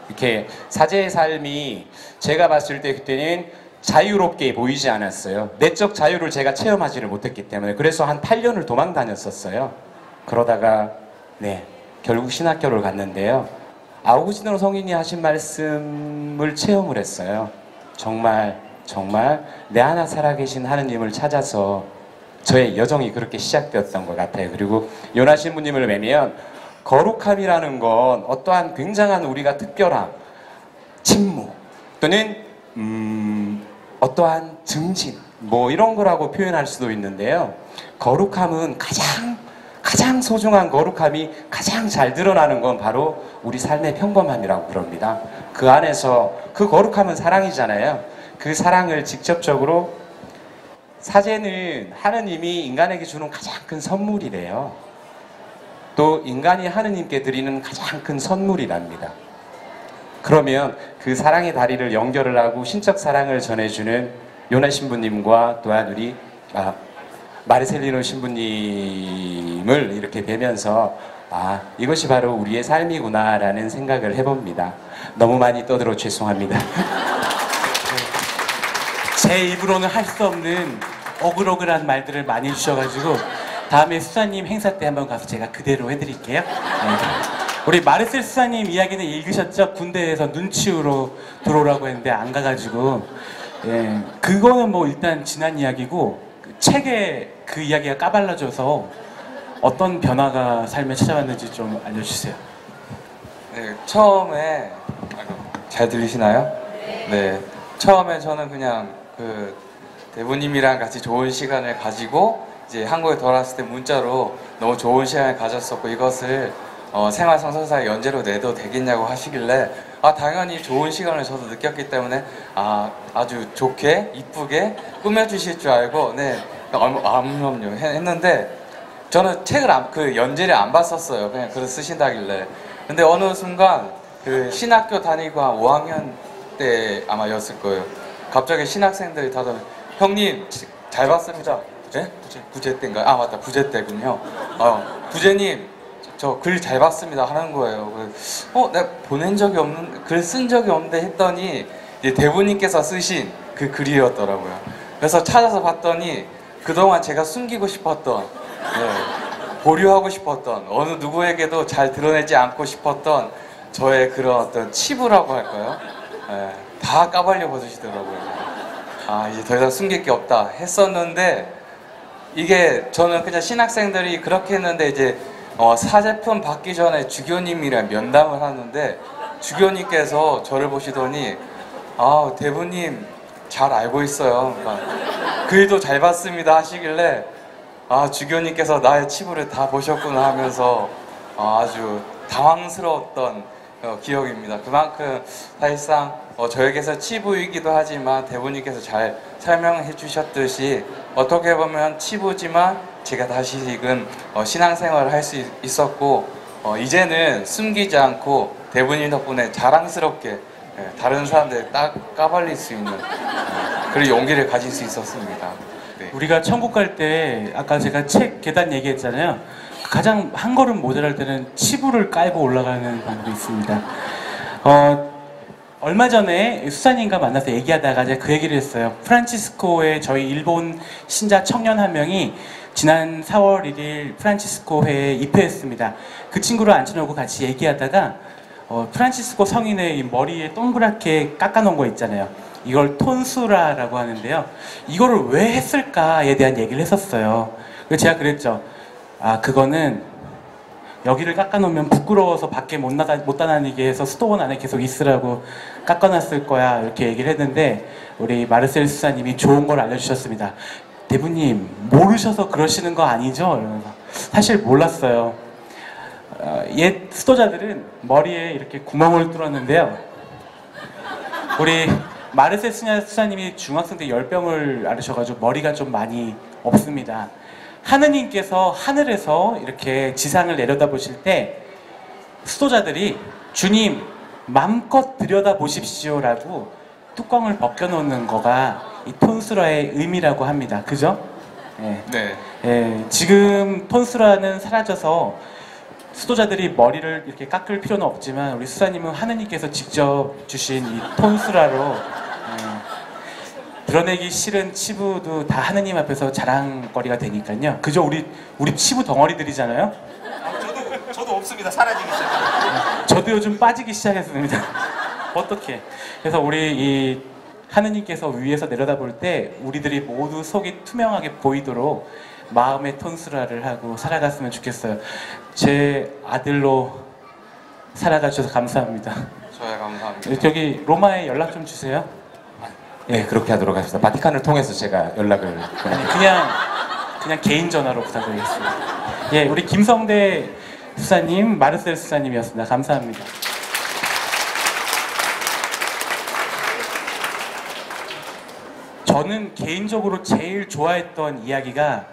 이렇게 사제의 삶이 제가 봤을 때 그때는 자유롭게 보이지 않았어요. 내적 자유를 제가 체험하지를 못했기 때문에. 그래서 한 8년을 도망 다녔었어요. 그러다가 결국 신학교를 갔는데요. 아우구스티노 성인이 하신 말씀을 체험을 했어요. 정말 내 안에 살아계신 하느님을 찾아서 저의 여정이 그렇게 시작되었던 것 같아요. 그리고 요나 신부님을 뵈면 거룩함이라는 건 어떠한 굉장한 우리가 특별함, 침묵 또는 어떠한 증진 이런 거라고 표현할 수도 있는데요. 거룩함은 가장 소중한 거룩함이 가장 잘 드러나는 건 바로 우리 삶의 평범함이라고 그럽니다. 그 안에서 그 거룩함은 사랑이잖아요. 그 사랑을 직접적으로 사제는 하느님이 인간에게 주는 가장 큰 선물이래요. 또 인간이 하느님께 드리는 가장 큰 선물이랍니다. 그러면 그 사랑의 다리를 연결을 하고 신적 사랑을 전해주는 요나 신부님과 또한 우리 마르셀리노 신부님을 이렇게 뵈면서 이것이 바로 우리의 삶이구나 라는 생각을 해봅니다. 너무 많이 떠들어 죄송합니다. 제 입으로는 할 수 없는 어글어글한 말들을 많이 해주셔가지고 다음에 수사님 행사 때 한번 가서 제가 그대로 해드릴게요. 우리 마르셀 수사님 이야기는 읽으셨죠? 군대에서 눈치우러 들어오라고 했는데 안 가가지고 그거는 일단 지난 이야기고 책에 그 이야기가 까발려져서 어떤 변화가 삶에 찾아왔는지 좀 알려주세요. 네, 처음에 잘 들리시나요? 네, 처음에 저는 그냥 그 대부님이랑 같이 좋은 시간을 가지고 이제 한국에 돌아왔을 때 문자로 너무 좋은 시간을 가졌었고 이것을 생활 성선사의 연재로 내도 되겠냐고 하시길래 당연히 좋은 시간을 저도 느꼈기 때문에 아주 좋게 이쁘게 꾸며주실 줄 알고 그럼요 했는데 저는 책을 그 연재를 안 봤었어요. 그냥 글을 쓰신다길래. 근데 어느 순간 그 신학교 다니고 한 5학년 때 아마였을 거예요. 갑자기 신학생들이 다들 형님 잘 봤습니다. 네? 부제 때인가요? 맞다, 부제 때군요. 부제님 저 글 잘 봤습니다 하는 거예요. 내가 보낸 적이 없는, 글 쓴 적이 없는데 했더니 이제 대부님께서 쓰신 그 글이었더라고요. 그래서 찾아서 봤더니 그동안 제가 숨기고 싶었던, 보류하고 싶었던, 어느 누구에게도 잘 드러내지 않고 싶었던 저의 그런 어떤 치부라고 할까요? 다 까발려 버리시더라고요. 이제 더 이상 숨길 게 없다 했었는데, 이게 저는 그냥 신학생들이 그렇게 했는데 이제 사제품 받기 전에 주교님이랑 면담을 하는데 주교님께서 저를 보시더니 대부님 잘 알고 있어요. 그러니까 글도 잘 봤습니다 하시길래 주교님께서 나의 치부를 다 보셨구나 하면서 아주 당황스러웠던 기억입니다. 그만큼 사실상 저에게서 치부이기도 하지만 대부님께서 잘 설명해 주셨듯이 어떻게 보면 치부지만 제가 다시금 신앙생활을 할 수 있었고 이제는 숨기지 않고 대부님 덕분에 자랑스럽게 다른 사람들 딱 까발릴 수 있는 그런 용기를 가질 수 있었습니다. 네. 우리가 천국 갈 때 아까 제가 책 계단 얘기했잖아요. 가장 한 걸음 모자랄 때는 치부를 깔고 올라가는 방법이 있습니다. 얼마 전에 수사님과 만나서 얘기하다가 제가 그 얘기를 했어요. 프란치스코의 저희 일본 신자 청년 한 명이 지난 4월 1일 프란치스코 회에 입회했습니다. 그 친구를 앉혀놓고 같이 얘기하다가 프란치스코 성인의 이 머리에 동그랗게 깎아놓은 거 있잖아요. 이걸 톤수라라고 하는데요. 이거를 왜 했을까에 대한 얘기를 했었어요. 그래서 제가 그랬죠. 그거는 여기를 깎아놓으면 부끄러워서 밖에 못 다니게 해서 수도원 안에 계속 있으라고 깎아놨을 거야, 이렇게 얘기를 했는데 우리 마르셀 수사님이 좋은 걸 알려주셨습니다. 대부님 모르셔서 그러시는 거 아니죠? 이러면서. 사실 몰랐어요. 옛 수도자들은 머리에 이렇게 구멍을 뚫었는데요. 우리 마르셀 수사님이 중학생 때 열병을 앓으셔가지고 머리가 좀 많이 없습니다. 하느님께서 하늘에서 이렇게 지상을 내려다보실 때 수도자들이 주님 마음껏 들여다보십시오 라고 뚜껑을 벗겨놓는 거가 이 톤수라의 의미라고 합니다. 그죠? 네. 지금 톤수라는 사라져서 수도자들이 머리를 이렇게 깎을 필요는 없지만 우리 수사님은 하느님께서 직접 주신 이 톤수라로 드러내기 싫은 치부도 다 하느님 앞에서 자랑거리가 되니까요. 그죠? 우리 치부 덩어리들이잖아요. 저도 없습니다. 사라지기 시작했어요. 저도 요즘 빠지기 시작했습니다. 어떻게? 그래서 우리 이 하느님께서 위에서 내려다볼 때 우리들이 모두 속이 투명하게 보이도록 마음의 톤수라를 하고 살아갔으면 좋겠어요. 제 아들로 살아가 주셔서 감사합니다. 저야 감사합니다. 저기 로마에 연락 좀 주세요. 네, 그렇게 하도록 하겠습니다. 바티칸을 통해서 제가 연락을 그냥 개인 전화로 부탁드리겠습니다. 예, 우리 김성대 수사님, 마르셀 수사님이었습니다. 감사합니다. 저는 개인적으로 제일 좋아했던 이야기가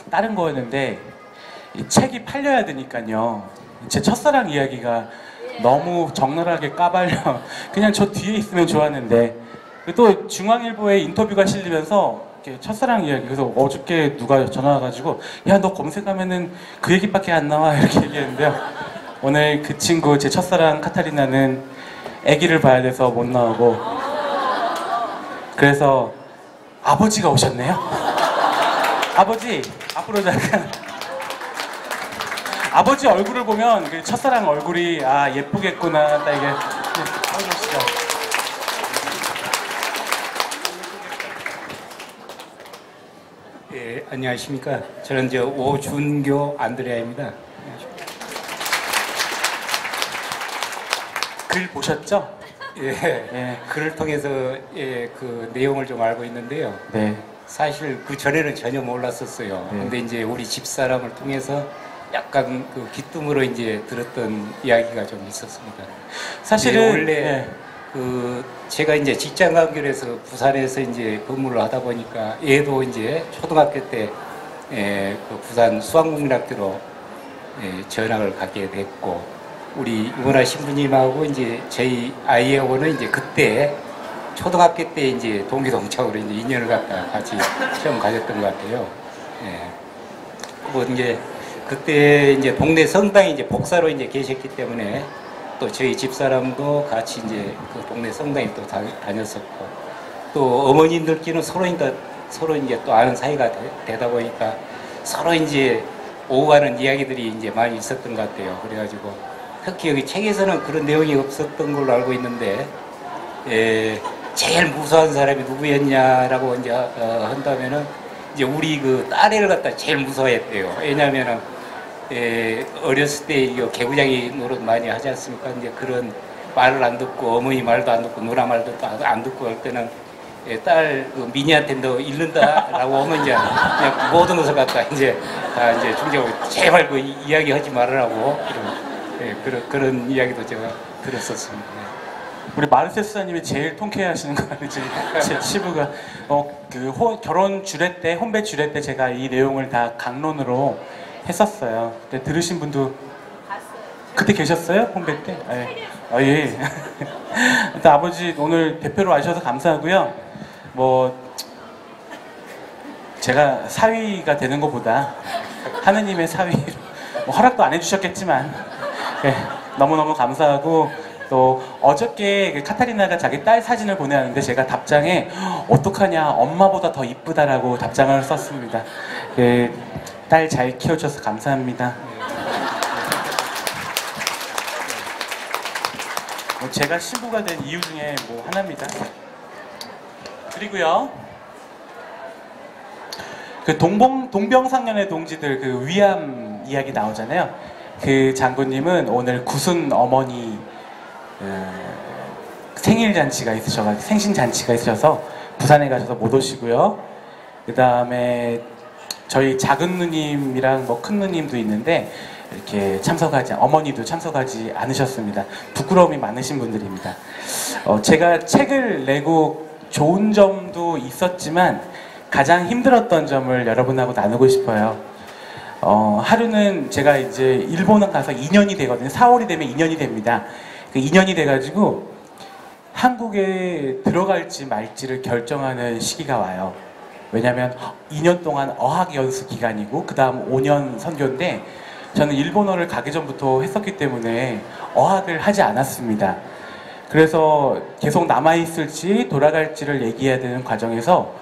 다른 거였는데 이 책이 팔려야 되니까요. 제 첫사랑 이야기가 너무 적나라하게 까발려 그냥 저 뒤에 있으면 좋았는데 또 중앙일보에 인터뷰가 실리면서 첫사랑 이야기, 그래서 어저께 누가 전화 와가지고 야 너 검색하면은 그 얘기밖에 안 나와 이렇게 얘기했는데요. 오늘 그 친구 제 첫사랑 카타리나는 아기를 봐야 돼서 못 나오고 그래서 아버지가 오셨네요. 아버지 앞으로 잠깐 아버지 얼굴을 보면 그 첫사랑 얼굴이 예쁘겠구나 딱 이게 보시죠. 예, 안녕하십니까. 저는 오준교 안드레아입니다. 글 보셨죠? 예, 글을 통해서 그 내용을 좀 알고 있는데요. 네. 사실 그 전에는 전혀 몰랐었어요. 네. 근데 이제 우리 집사람을 통해서 약간 그 귀뚱으로 이제 들었던 이야기가 좀 있었습니다. 사실은 원래 네. 그 제가 이제 직장 관계에서 부산에서 이제 근무를 하다 보니까 얘도 이제 초등학교 때 그 부산 수학국민학교로 전학을 가게 됐고, 우리 이문아 신부님하고 이제 저희 아이하고는 이제 그때 초등학교 때 이제 동기동창으로 이제 인연을 갖다 같이 시험 가졌던 것 같아요. 뭐 이제 그때 이제 동네 성당에 이제 복사로 이제 계셨기 때문에 또 저희 집사람도 같이 이제 그 동네 성당에 또 다녔었고, 또 어머님들끼리는 서로 이제 또 아는 사이가 되다 보니까 서로 이제 오고 가는 이야기들이 이제 많이 있었던 것 같아요. 그래가지고 특히 여기 책에서는 그런 내용이 없었던 걸로 알고 있는데, 제일 무서운 사람이 누구였냐라고 이제 한다면은 이제 우리 그 딸애를 갖다 제일 무서워했대요. 왜냐면은 어렸을 때 이 개구장이 노릇 많이 하지 않습니까? 이제 그런 말을 안 듣고 어머니 말도 안 듣고 누나 말도 안 듣고 할 때는 딸 그 미니한테 너 잃는다라고 하면 이제 그냥 모든 것을 갖다 이제 다 이제 중재하고 제발 그 이야기하지 말으라고 그런 이야기도 제가 들었었습니다. 우리 마르세스사님이 제일 통쾌해하시는 거 아니지? 제 치부가 결혼 주례 때, 혼배 주례 때 제가 이 내용을 다 강론으로 했었어요. 그때 들으신 분도 그때 계셨어요? 혼배 때? 아, 예. 일단 아버지 오늘 대표로 와주셔서 감사하고요. 뭐 제가 사위가 되는 것보다 하느님의 사위로 뭐 허락도 안 해주셨겠지만 너무너무 감사하고, 또 어저께 그 카타리나가 자기 딸 사진을 보내왔는데 제가 답장에 어떡하냐, 엄마보다 더 이쁘다라고 답장을 썼습니다. 딸 잘 키워줘서 감사합니다. 제가 신부가 된 이유 중에 뭐 하나입니다. 그리고요, 그 동병상련의 동지들 그 위암 이야기 나오잖아요. 그 장군님은 오늘 구순 어머니 생일잔치가 있으셔가지고 생신잔치가 있으셔서 부산에 가셔서 못 오시고요. 그 다음에 저희 작은 누님이랑 뭐 큰 누님도 있는데 이렇게 어머니도 참석하지 않으셨습니다. 부끄러움이 많으신 분들입니다. 제가 책을 내고 좋은 점도 있었지만 가장 힘들었던 점을 여러분하고 나누고 싶어요. 하루는 제가 이제 일본에 가서 2년이 되거든요. 4월이 되면 2년이 됩니다. 그 2년이 돼가지고 한국에 들어갈지 말지를 결정하는 시기가 와요. 왜냐면 2년 동안 어학연수 기간이고 그 다음 5년 선교인데, 저는 일본어를 가기 전부터 했었기 때문에 어학을 하지 않았습니다. 그래서 계속 남아있을지 돌아갈지를 얘기해야 되는 과정에서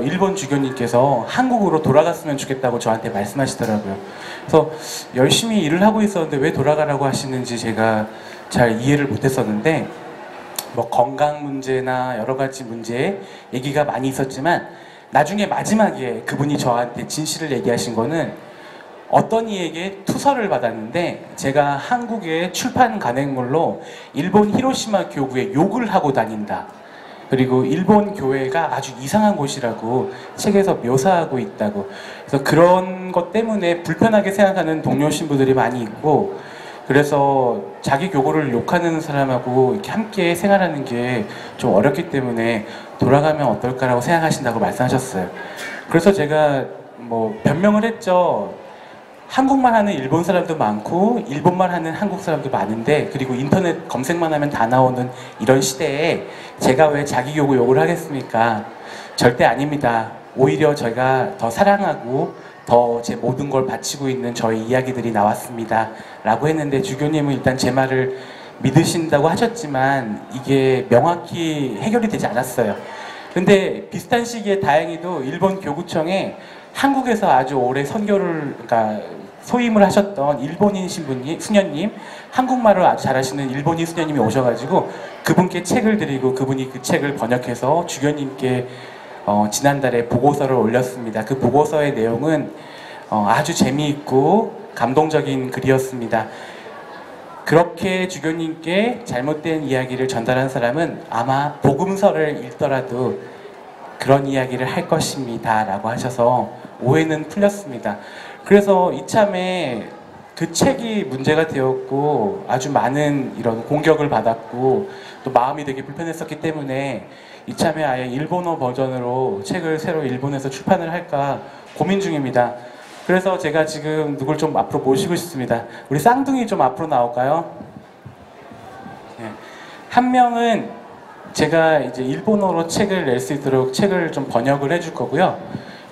일본 주교님께서 한국으로 돌아갔으면 좋겠다고 저한테 말씀하시더라고요. 그래서 열심히 일을 하고 있었는데 왜 돌아가라고 하시는지 제가 잘 이해를 못했었는데, 뭐 건강 문제나 여러 가지 문제 얘기가 많이 있었지만 나중에 마지막에 그분이 저한테 진실을 얘기하신 거는 어떤 이에게 투서를 받았는데 제가 한국의 출판 간행물로 일본 히로시마 교구에 욕을 하고 다닌다. 그리고 일본 교회가 아주 이상한 곳이라고 책에서 묘사하고 있다고. 그래서 그런 것 때문에 불편하게 생각하는 동료 신부들이 많이 있고, 그래서 자기 교구를 욕하는 사람하고 이렇게 함께 생활하는 게 좀 어렵기 때문에 돌아가면 어떨까라고 생각하신다고 말씀하셨어요. 그래서 제가 뭐 변명을 했죠. 한국말 하는 일본 사람도 많고 일본말 하는 한국 사람도 많은데, 그리고 인터넷 검색만 하면 다 나오는 이런 시대에 제가 왜 자기 교구 욕을 하겠습니까? 절대 아닙니다. 오히려 제가 더 사랑하고 더 제 모든 걸 바치고 있는 저희 이야기들이 나왔습니다 라고 했는데, 주교님은 일단 제 말을 믿으신다고 하셨지만 이게 명확히 해결이 되지 않았어요. 근데 비슷한 시기에 다행히도 일본 교구청에 한국에서 아주 오래 선교를, 그러니까 소임을 하셨던 일본인 신부님, 수녀님, 한국말을 아주 잘하시는 일본인 수녀님이 오셔가지고 그분께 책을 드리고 그분이 그 책을 번역해서 주교님께 지난달에 보고서를 올렸습니다. 그 보고서의 내용은 아주 재미있고 감동적인 글이었습니다. 그렇게 주교님께 잘못된 이야기를 전달한 사람은 아마 복음서를 읽더라도 그런 이야기를 할 것입니다 라고 하셔서 오해는 풀렸습니다. 그래서 이참에 그 책이 문제가 되었고 아주 많은 이런 공격을 받았고 또 마음이 되게 불편했었기 때문에 이참에 아예 일본어 버전으로 책을 새로 일본에서 출판을 할까 고민 중입니다. 그래서 제가 지금 누굴 좀 앞으로 모시고 싶습니다. 우리 쌍둥이 좀 앞으로 나올까요? 네. 한 명은 제가 이제 일본어로 책을 낼 수 있도록 책을 좀 번역을 해줄 거고요.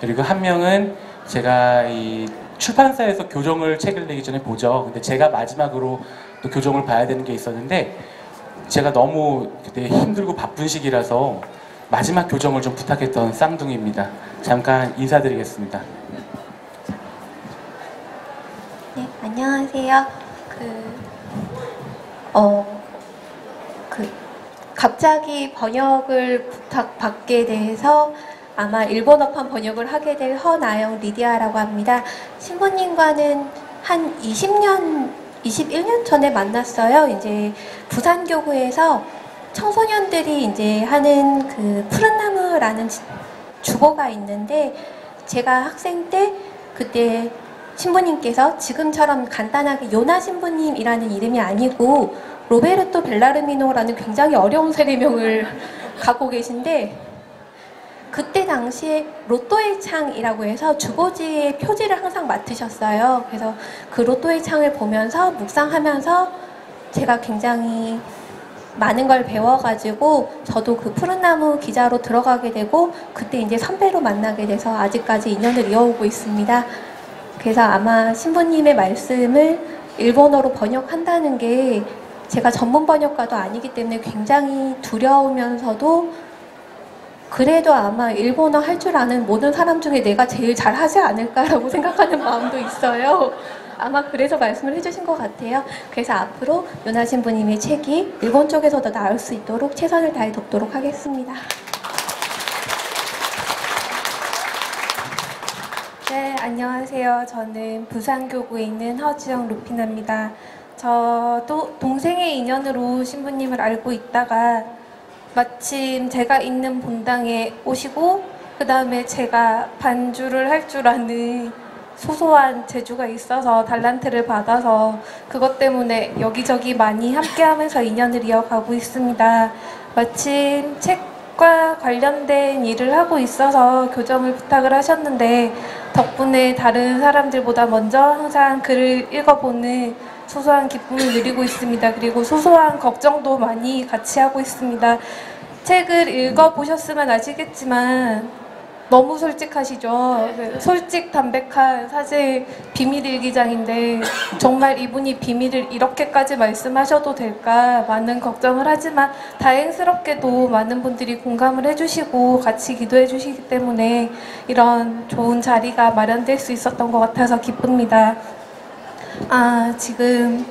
그리고 한 명은 제가 이 출판사에서 교정을 책을 내기 전에 보죠. 근데 제가 마지막으로 또 교정을 봐야 되는 게 있었는데 제가 너무 그때 힘들고 바쁜 시기라서 마지막 교정을 좀 부탁했던 쌍둥이입니다. 잠깐 인사드리겠습니다. 네, 안녕하세요. 갑자기 번역을 부탁받게 돼서 아마 일본어판 번역을 하게 될 허나영 리디아라고 합니다. 신부님과는 한 21년 전에 만났어요. 이제 부산교구에서 청소년들이 이제 하는 그 푸른 나무라는 주보가 있는데 제가 학생 때 그때 신부님께서 지금처럼 간단하게 요나 신부님이라는 이름이 아니고 로베르토 벨라르미노라는 굉장히 어려운 세례명을 갖고 계신데 그때 당시에 로또의 창이라고 해서 주보지의 표지를 항상 맡으셨어요. 그래서 그 로또의 창을 보면서 묵상하면서 제가 굉장히 많은 걸 배워가지고 저도 그 푸른나무 기자로 들어가게 되고 그때 이제 선배로 만나게 돼서 아직까지 인연을 이어오고 있습니다. 그래서 아마 신부님의 말씀을 일본어로 번역한다는 게 제가 전문 번역가도 아니기 때문에 굉장히 두려우면서도 그래도 아마 일본어 할 줄 아는 모든 사람 중에 내가 제일 잘하지 않을까라고 생각하는 마음도 있어요. 아마 그래서 말씀을 해주신 것 같아요. 그래서 앞으로 요나 신부님의 책이 일본 쪽에서도 나올 수 있도록 최선을 다해 돕도록 하겠습니다. 네, 안녕하세요. 저는 부산교구에 있는 허지영 루피나입니다. 저도 동생의 인연으로 신부님을 알고 있다가 마침 제가 있는 본당에 오시고 그 다음에 제가 반주를 할 줄 아는 소소한 재주가 있어서 달란트를 받아서 그것 때문에 여기저기 많이 함께하면서 인연을 이어가고 있습니다. 마침 책과 관련된 일을 하고 있어서 교정을 부탁을 하셨는데 덕분에 다른 사람들보다 먼저 항상 글을 읽어보는 소소한 기쁨을 누리고 있습니다. 그리고 소소한 걱정도 많이 같이 하고 있습니다. 책을 읽어보셨으면 아시겠지만 너무 솔직하시죠. 솔직 담백한 사실 비밀 일기장인데 정말 이분이 비밀을 이렇게까지 말씀하셔도 될까 많은 걱정을 하지만 다행스럽게도 많은 분들이 공감을 해주시고 같이 기도해 주시기 때문에 이런 좋은 자리가 마련될 수 있었던 것 같아서 기쁩니다. 지금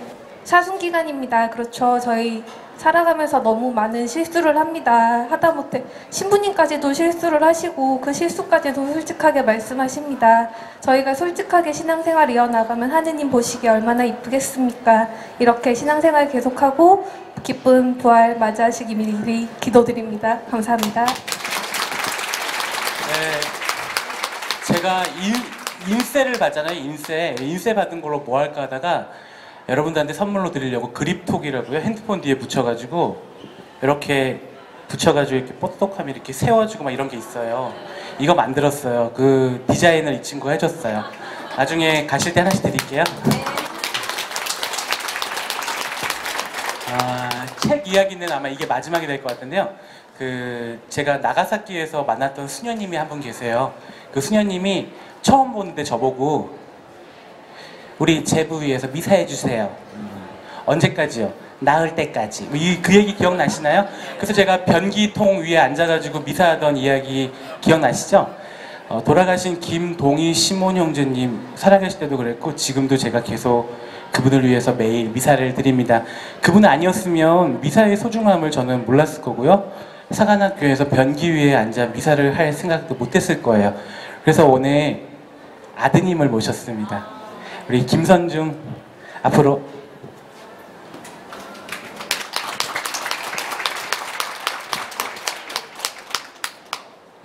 사순기간입니다. 그렇죠. 저희 살아가면서 너무 많은 실수를 합니다. 하다못해 신부님까지도 실수를 하시고 그 실수까지도 솔직하게 말씀하십니다. 저희가 솔직하게 신앙생활 이어나가면 하느님 보시기에 얼마나 이쁘겠습니까? 이렇게 신앙생활 계속하고 기쁜 부활 맞이하시기 미리 기도드립니다. 감사합니다. 네, 제가 인세를 받잖아요. 인세 받은 걸로 뭐 할까 하다가 여러분들한테 선물로 드리려고 그립톡이라고요. 핸드폰 뒤에 붙여가지고 이렇게 붙여가지고 이렇게 뽀똑하면 이렇게 세워주고 막 이런 게 있어요. 이거 만들었어요. 그 디자인을 이 친구가 해줬어요. 나중에 가실 때 하나씩 드릴게요. 책 이야기는 아마 이게 마지막이 될 것 같은데요. 제가 나가사키에서 만났던 수녀님이 한 분 계세요. 그 수녀님이 처음 보는데 저보고 우리 제부 위에서 미사해 주세요. 언제까지요? 나을 때까지. 그 얘기 기억나시나요? 그래서 제가 변기통 위에 앉아가지고 미사하던 이야기 기억나시죠? 돌아가신 김동희 시몬 형제님 살아계실 때도 그랬고 지금도 제가 계속 그분을 위해서 매일 미사를 드립니다. 그분 아니었으면 미사의 소중함을 저는 몰랐을 거고요. 사관학교에서 변기 위에 앉아 미사를 할 생각도 못했을 거예요. 그래서 오늘 아드님을 모셨습니다. 우리 김선중 앞으로.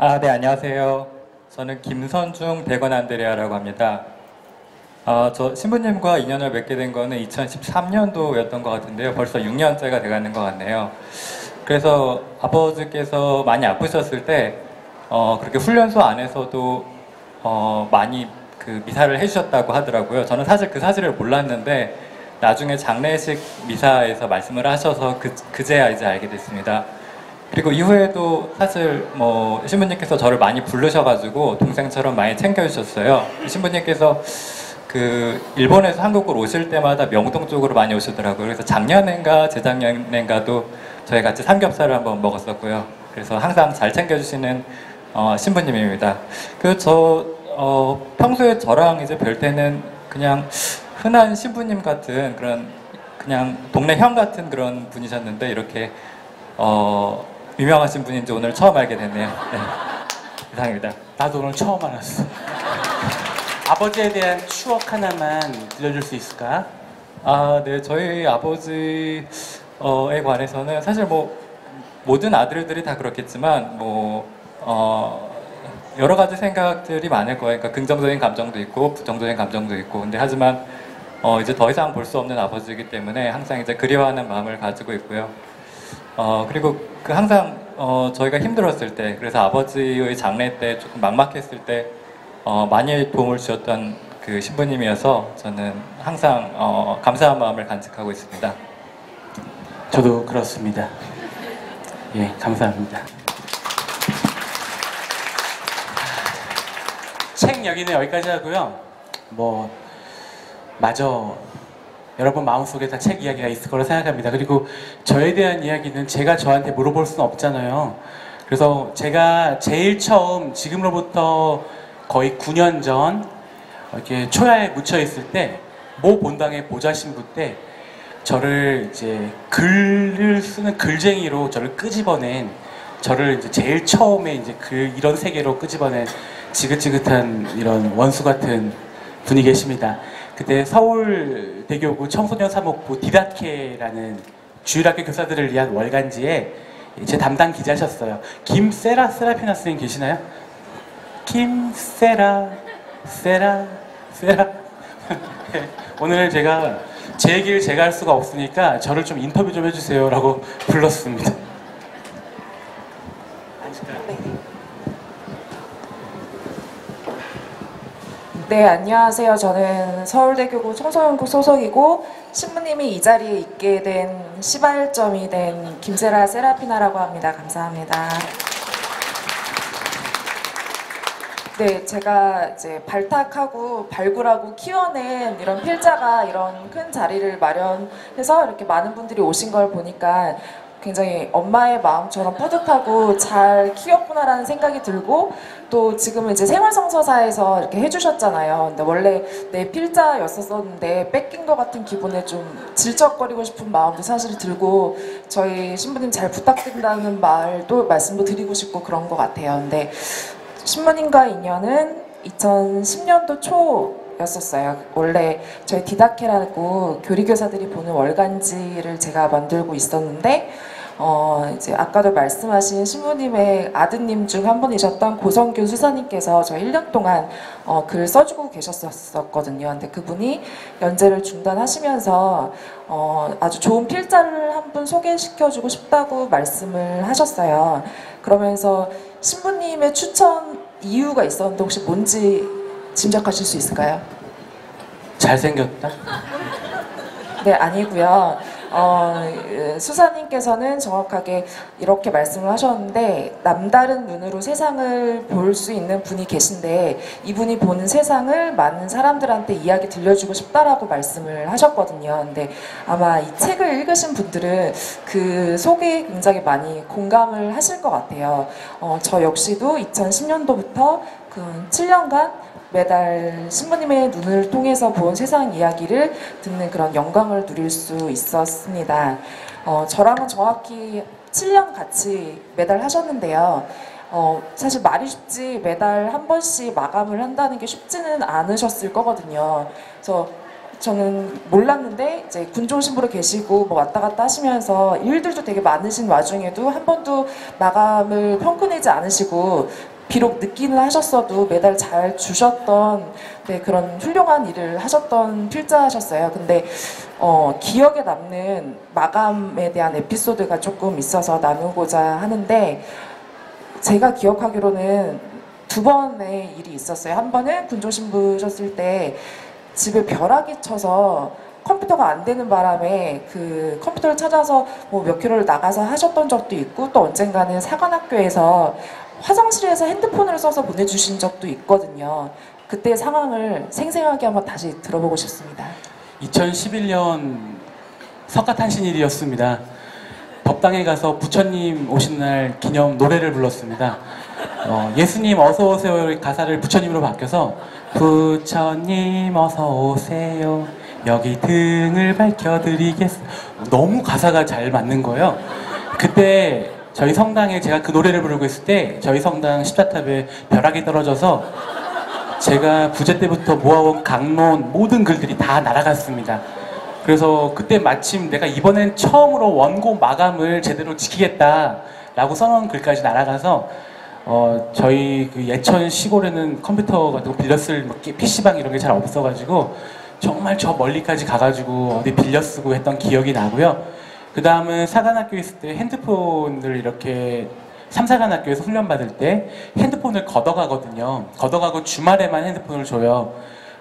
네, 안녕하세요. 저는 김선중 대건 안드레아라고 합니다. 저 신부님과 인연을 맺게 된 거는 2013년도였던 것 같은데요. 벌써 6년째가 돼가는 것 같네요. 그래서 아버지께서 많이 아프셨을 때 그렇게 훈련소 안에서도 많이 그 미사를 해주셨다고 하더라고요. 저는 사실 그 사실을 몰랐는데 나중에 장례식 미사에서 말씀을 하셔서 그제야 이제 알게 됐습니다. 그리고 이후에도 사실 뭐 신부님께서 저를 많이 부르셔가지고 동생처럼 많이 챙겨주셨어요. 신부님께서 그 일본에서 한국으로 오실 때마다 명동 쪽으로 많이 오시더라고요. 그래서 작년인가 재작년인가도 저희 같이 삼겹살을 한번 먹었었고요. 그래서 항상 잘 챙겨주시는 신부님입니다. 저 평소에 저랑 이제 뵐 때는 그냥 흔한 신부님 같은 그냥 동네 형 같은 그런 분이셨는데 이렇게 유명하신 분인지 오늘 처음 알게 됐네요. 네. 이상입니다. 나도 오늘 처음 알았어. 아버지에 대한 추억 하나만 들려줄 수 있을까? 네. 저희 아버지에 관해서는 사실 뭐 모든 아들들이 다 그렇겠지만 여러 가지 생각들이 많을 거예요. 그러니까 긍정적인 감정도 있고 부정적인 감정도 있고. 근데 하지만 이제 더 이상 볼 수 없는 아버지이기 때문에 항상 이제 그리워하는 마음을 가지고 있고요. 그리고 항상 저희가 힘들었을 때, 그래서 아버지의 장례 때 조금 막막했을 때 많이 도움을 주셨던 그 신부님이어서 저는 항상 감사한 마음을 간직하고 있습니다. 저도 그렇습니다. 예, 감사합니다. 책 여기는 여기까지 하고요. 마저 여러분 마음속에 다 책 이야기가 있을 거라 생각합니다. 그리고 저에 대한 이야기는 제가 저한테 물어볼 수는 없잖아요. 그래서 제가 제일 처음 지금으로부터 거의 9년 전 이렇게 초야에 묻혀 있을 때 모 본당의 보좌 신부 때 저를 이제 글을 쓰는 글쟁이로 저를 끄집어낸 저를 이제 제일 처음에 이제 이런 세계로 끄집어낸 지긋지긋한 이런 원수 같은 분이 계십니다. 그때 서울대교구 청소년 사목부 디다케라는 주일학교 교사들을 위한 월간지에 제 담당 기자셨어요. 김세라 세라피나 스님 계시나요? 김세라 세라 오늘 제가 제 얘기를 제가 할 수가 없으니까 저를 좀 인터뷰 좀 해주세요 라고 불렀습니다. 네, 안녕하세요. 저는 서울대교구 청소년부 소속이고 신부님이 이 자리에 있게 된 시발점이 된 김세라 세라피나라고 합니다. 감사합니다. 네, 제가 이제 발탁하고 발굴하고 키워낸 이런 필자가 이런 큰 자리를 마련해서 이렇게 많은 분들이 오신 걸 보니까 굉장히 엄마의 마음처럼 뿌듯하고 잘 키웠구나라는 생각이 들고, 또 지금은 이제 생활성서사에서 이렇게 해주셨잖아요. 근데 원래 내 필자였었는데 뺏긴 것 같은 기분에 좀 질척거리고 싶은 마음도 사실 들고, 저희 신부님 잘 부탁드린다는 말씀도 드리고 싶고 그런 것 같아요. 근데 신부님과 인연은 2010년도 초였었어요. 원래 저희 디다케라고 교리교사들이 보는 월간지를 제가 만들고 있었는데 이제 아까도 말씀하신 신부님의 아드님 중 한 분이셨던 고성규 수사님께서 저희 1년 동안 글 써주고 계셨었거든요. 근데 그분이 연재를 중단하시면서 아주 좋은 필자를 한 분 소개시켜주고 싶다고 말씀을 하셨어요. 그러면서 신부님의 추천 이유가 있었는데 혹시 뭔지 짐작하실 수 있을까요? 잘생겼다? 네, 아니고요. 수사님께서는 정확하게 이렇게 말씀을 하셨는데, 남다른 눈으로 세상을 볼 수 있는 분이 계신데 이분이 보는 세상을 많은 사람들한테 이야기 들려주고 싶다라고 말씀을 하셨거든요. 근데 아마 이 책을 읽으신 분들은 그 속에 굉장히 많이 공감을 하실 것 같아요. 저 역시도 2010년도부터 그 7년간 매달 신부님의 눈을 통해서 본 세상 이야기를 듣는 그런 영광을 누릴 수 있었습니다. 저랑은 정확히 7년 같이 매달 하셨는데요. 사실 말이 쉽지 매달 한 번씩 마감을 한다는 게 쉽지는 않으셨을 거거든요. 그래서 저는 몰랐는데 이제 군종 신부로 계시고 뭐 왔다 갔다 하시면서 일들도 되게 많으신 와중에도 한 번도 마감을 펑크내지 않으시고 비록 늦기는 하셨어도 매달 잘 주셨던 네, 그런 훌륭한 일을 하셨던 필자셨어요. 근데 기억에 남는 마감에 대한 에피소드가 조금 있어서 나누고자 하는데 제가 기억하기로는 2번의 일이 있었어요. 한 번은 군종 신부셨을 때 집에 벼락이 쳐서 컴퓨터가 안 되는 바람에 그 컴퓨터를 찾아서 뭐 몇 킬로를 나가서 하셨던 적도 있고 또 언젠가는 사관학교에서 화장실에서 핸드폰을 써서 보내주신 적도 있거든요. 그때 상황을 생생하게 한번 다시 들어보고 싶습니다. 2011년 석가탄신일이었습니다. 법당에 가서 부처님 오신 날 기념 노래를 불렀습니다. 예수님 어서 오세요 가사를 부처님으로 바뀌어서 부처님 어서 오세요 여기 등을 밝혀드리겠습니다. 너무 가사가 잘 맞는 거예요. 그때 저희 성당에 제가 그 노래를 부르고 있을 때 저희 성당 십자탑에 벼락이 떨어져서 제가 부재 때부터 모아온 강론 모든 글들이 다 날아갔습니다. 그래서 그때 마침 내가 이번엔 처음으로 원고 마감을 제대로 지키겠다라고 써놓은 글까지 날아가서 저희 그 예천 시골에는 컴퓨터 같은 거 빌려 쓸 PC방 이런 게 잘 없어가지고 정말 저 멀리까지 가가지고 어디 빌려 쓰고 했던 기억이 나고요. 그 다음은 사관학교에 있을 때 핸드폰을 이렇게 삼사관학교에서 훈련받을 때 핸드폰을 걷어가거든요. 걷어가고 주말에만 핸드폰을 줘요.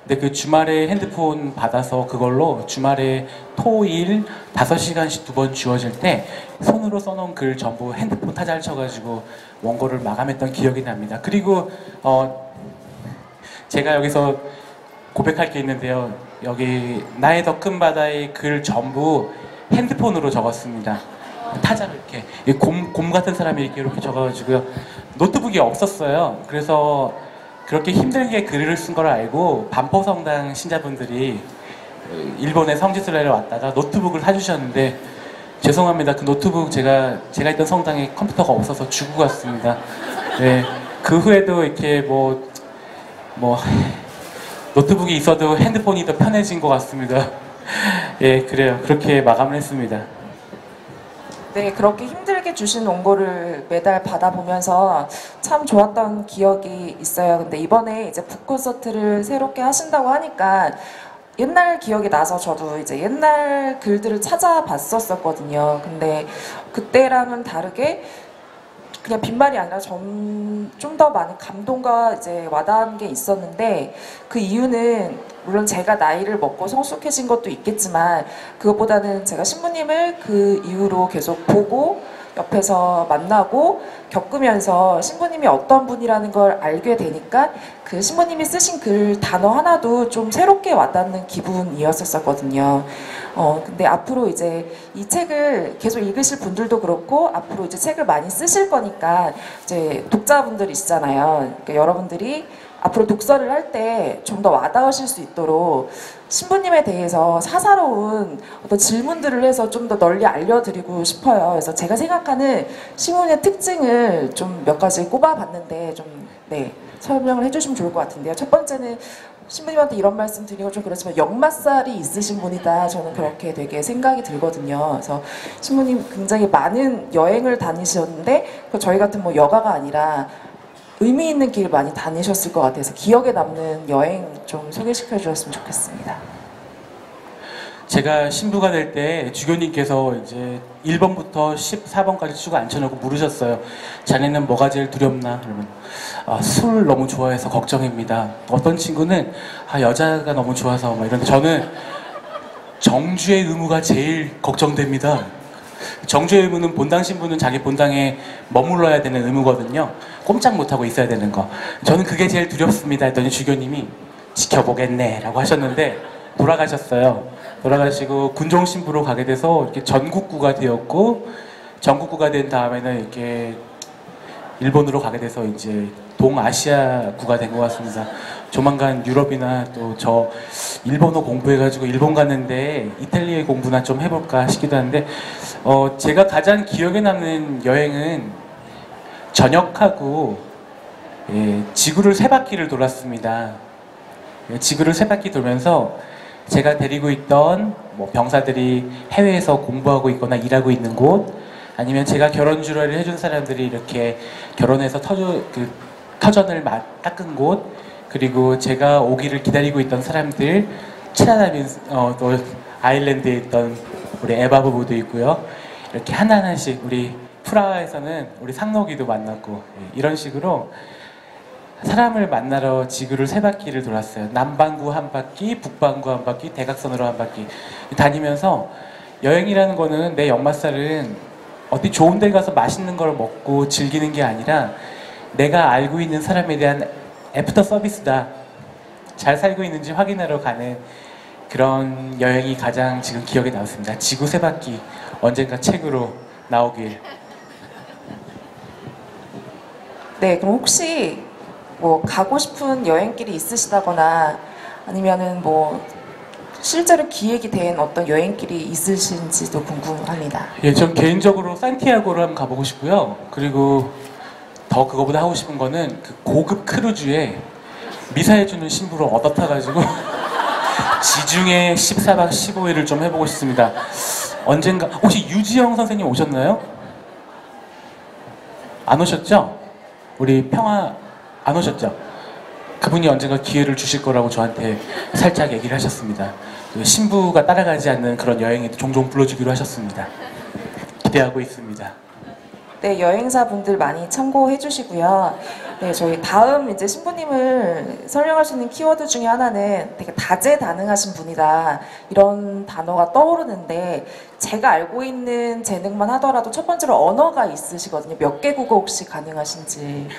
근데 그 주말에 핸드폰 받아서 그걸로 주말에 토일 5시간씩 2번 주어질 때 손으로 써놓은 글 전부 핸드폰 타자를 쳐가지고 원고를 마감했던 기억이 납니다. 그리고 제가 여기서 고백할 게 있는데요. 여기 나의 더 큰 바다의 글 전부 핸드폰으로 적었습니다. 타자를 이렇게 곰 같은 사람이 이렇게 적어가지고요. 노트북이 없었어요. 그래서 그렇게 힘들게 글을 쓴 걸 알고 반포성당 신자분들이 일본에 성지순례를 왔다가 노트북을 사주셨는데 죄송합니다. 그 노트북 제가 있던 성당에 컴퓨터가 없어서 주고 갔습니다. 네, 그 후에도 이렇게 뭐 노트북이 있어도 핸드폰이 더 편해진 것 같습니다. 예, 그래요. 그렇게 마감을 했습니다. 네, 그렇게 힘들게 주신 원고를 매달 받아보면서 참 좋았던 기억이 있어요. 근데 이번에 이제 북콘서트를 새롭게 하신다고 하니까 옛날 기억이 나서 저도 이제 옛날 글들을 찾아봤었거든요. 근데 그때랑은 다르게 그냥 빈말이 아니라 좀 더 많은 감동과 이제 와닿은 게 있었는데 그 이유는 물론 제가 나이를 먹고 성숙해진 것도 있겠지만 그것보다는 제가 신부님을 그 이후로 계속 보고 옆에서 만나고 겪으면서 신부님이 어떤 분이라는 걸 알게 되니까 그 신부님이 쓰신 글 단어 하나도 좀 새롭게 와닿는 기분이었었거든요. 근데 앞으로 이제 이 책을 계속 읽으실 분들도 그렇고 앞으로 이제 책을 많이 쓰실 거니까 이제 독자분들이시잖아요. 그러니까 여러분들이 앞으로 독서를 할 때 좀 더 와닿으실 수 있도록 신부님에 대해서 사사로운 어떤 질문들을 해서 좀 더 널리 알려드리고 싶어요. 그래서 제가 생각하는 신부님의 특징을 좀 몇 가지 꼽아봤는데 좀 설명을 해주시면 좋을 것 같은데요. 첫 번째는 신부님한테 이런 말씀 드리고 좀 그렇지만 역마살이 있으신 분이다. 저는 그렇게 되게 생각이 들거든요. 그래서 신부님 굉장히 많은 여행을 다니셨는데 저희 같은 뭐 여가가 아니라 의미 있는 길 많이 다니셨을 것 같아서 기억에 남는 여행 좀 소개시켜 주셨으면 좋겠습니다. 제가 신부가 될 때 주교님께서 이제 1번부터 14번까지 쭉 앉혀놓고 물으셨어요. 자네는 뭐가 제일 두렵나? 그러면 술 너무 좋아해서 걱정입니다. 어떤 친구는 여자가 너무 좋아서 막 이런데 저는 정주의 의무가 제일 걱정됩니다. 정주의 의무는 본당 신부는 자기 본당에 머물러야 되는 의무거든요. 꼼짝 못하고 있어야 되는 거. 저는 그게 제일 두렵습니다 했더니 주교님이 지켜보겠네 라고 하셨는데 돌아가셨어요. 돌아가시고 군종 신부로 가게 돼서 이렇게 전국구가 되었고 전국구가 된 다음에는 이렇게 일본으로 가게 돼서 이제 동아시아구가 된 것 같습니다. 조만간 유럽이나 또 저 일본어 공부해가지고 일본 갔는데 이탈리아 공부나 좀 해볼까 싶기도 한데 제가 가장 기억에 남는 여행은 전역하고 지구를 3바퀴를 돌았습니다. 지구를 3바퀴 돌면서 제가 데리고 있던 뭐 병사들이 해외에서 공부하고 있거나 일하고 있는 곳, 아니면 제가 결혼 주례를 해준 사람들이 이렇게 결혼해서 터전을 닦은 곳, 그리고 제가 오기를 기다리고 있던 사람들 찾아다니면서 또 아일랜드에 있던 우리 에바 부부도 있고요. 이렇게 하나하나씩 우리 프라하에서는 우리 상록이도 만났고, 이런 식으로 사람을 만나러 지구를 3바퀴를 돌았어요. 남반구 한 바퀴, 북반구 한 바퀴, 대각선으로 한 바퀴 다니면서, 여행이라는 거는 내 역마살은 어디 좋은 데 가서 맛있는 걸 먹고 즐기는 게 아니라 내가 알고 있는 사람에 대한 애프터 서비스다. 잘 살고 있는지 확인하러 가는 그런 여행이 가장 지금 기억에 남습니다. 지구 3바퀴, 언젠가 책으로 나오길. 네, 그럼 혹시 뭐 가고 싶은 여행길이 있으시다거나 아니면은 뭐 실제로 기획이 된 어떤 여행길이 있으신지도 궁금합니다. 예, 전 개인적으로 산티아고를 한번 가보고 싶고요. 그리고 더 그거보다 하고 싶은 거는 그 고급 크루즈에 미사해주는 신부를 얻어 타가지고 지중해 14박 15일을 좀 해보고 싶습니다. 언젠가. 혹시 유지영 선생님 오셨나요? 안 오셨죠? 우리 평화 안 오셨죠? 그분이 언젠가 기회를 주실 거라고 저한테 살짝 얘기를 하셨습니다. 신부가 따라가지 않는 그런 여행에 종종 불러주기로 하셨습니다. 기대하고 있습니다. 네, 여행사분들 많이 참고해 주시고요. 네, 저희 다음 이제 신부님을 설명할 수 있는 키워드 중에 하나는 되게 다재다능하신 분이다. 이런 단어가 떠오르는데, 제가 알고 있는 재능만 하더라도 첫 번째로 언어가 있으시거든요. 몇 개 국어 혹시 가능하신지.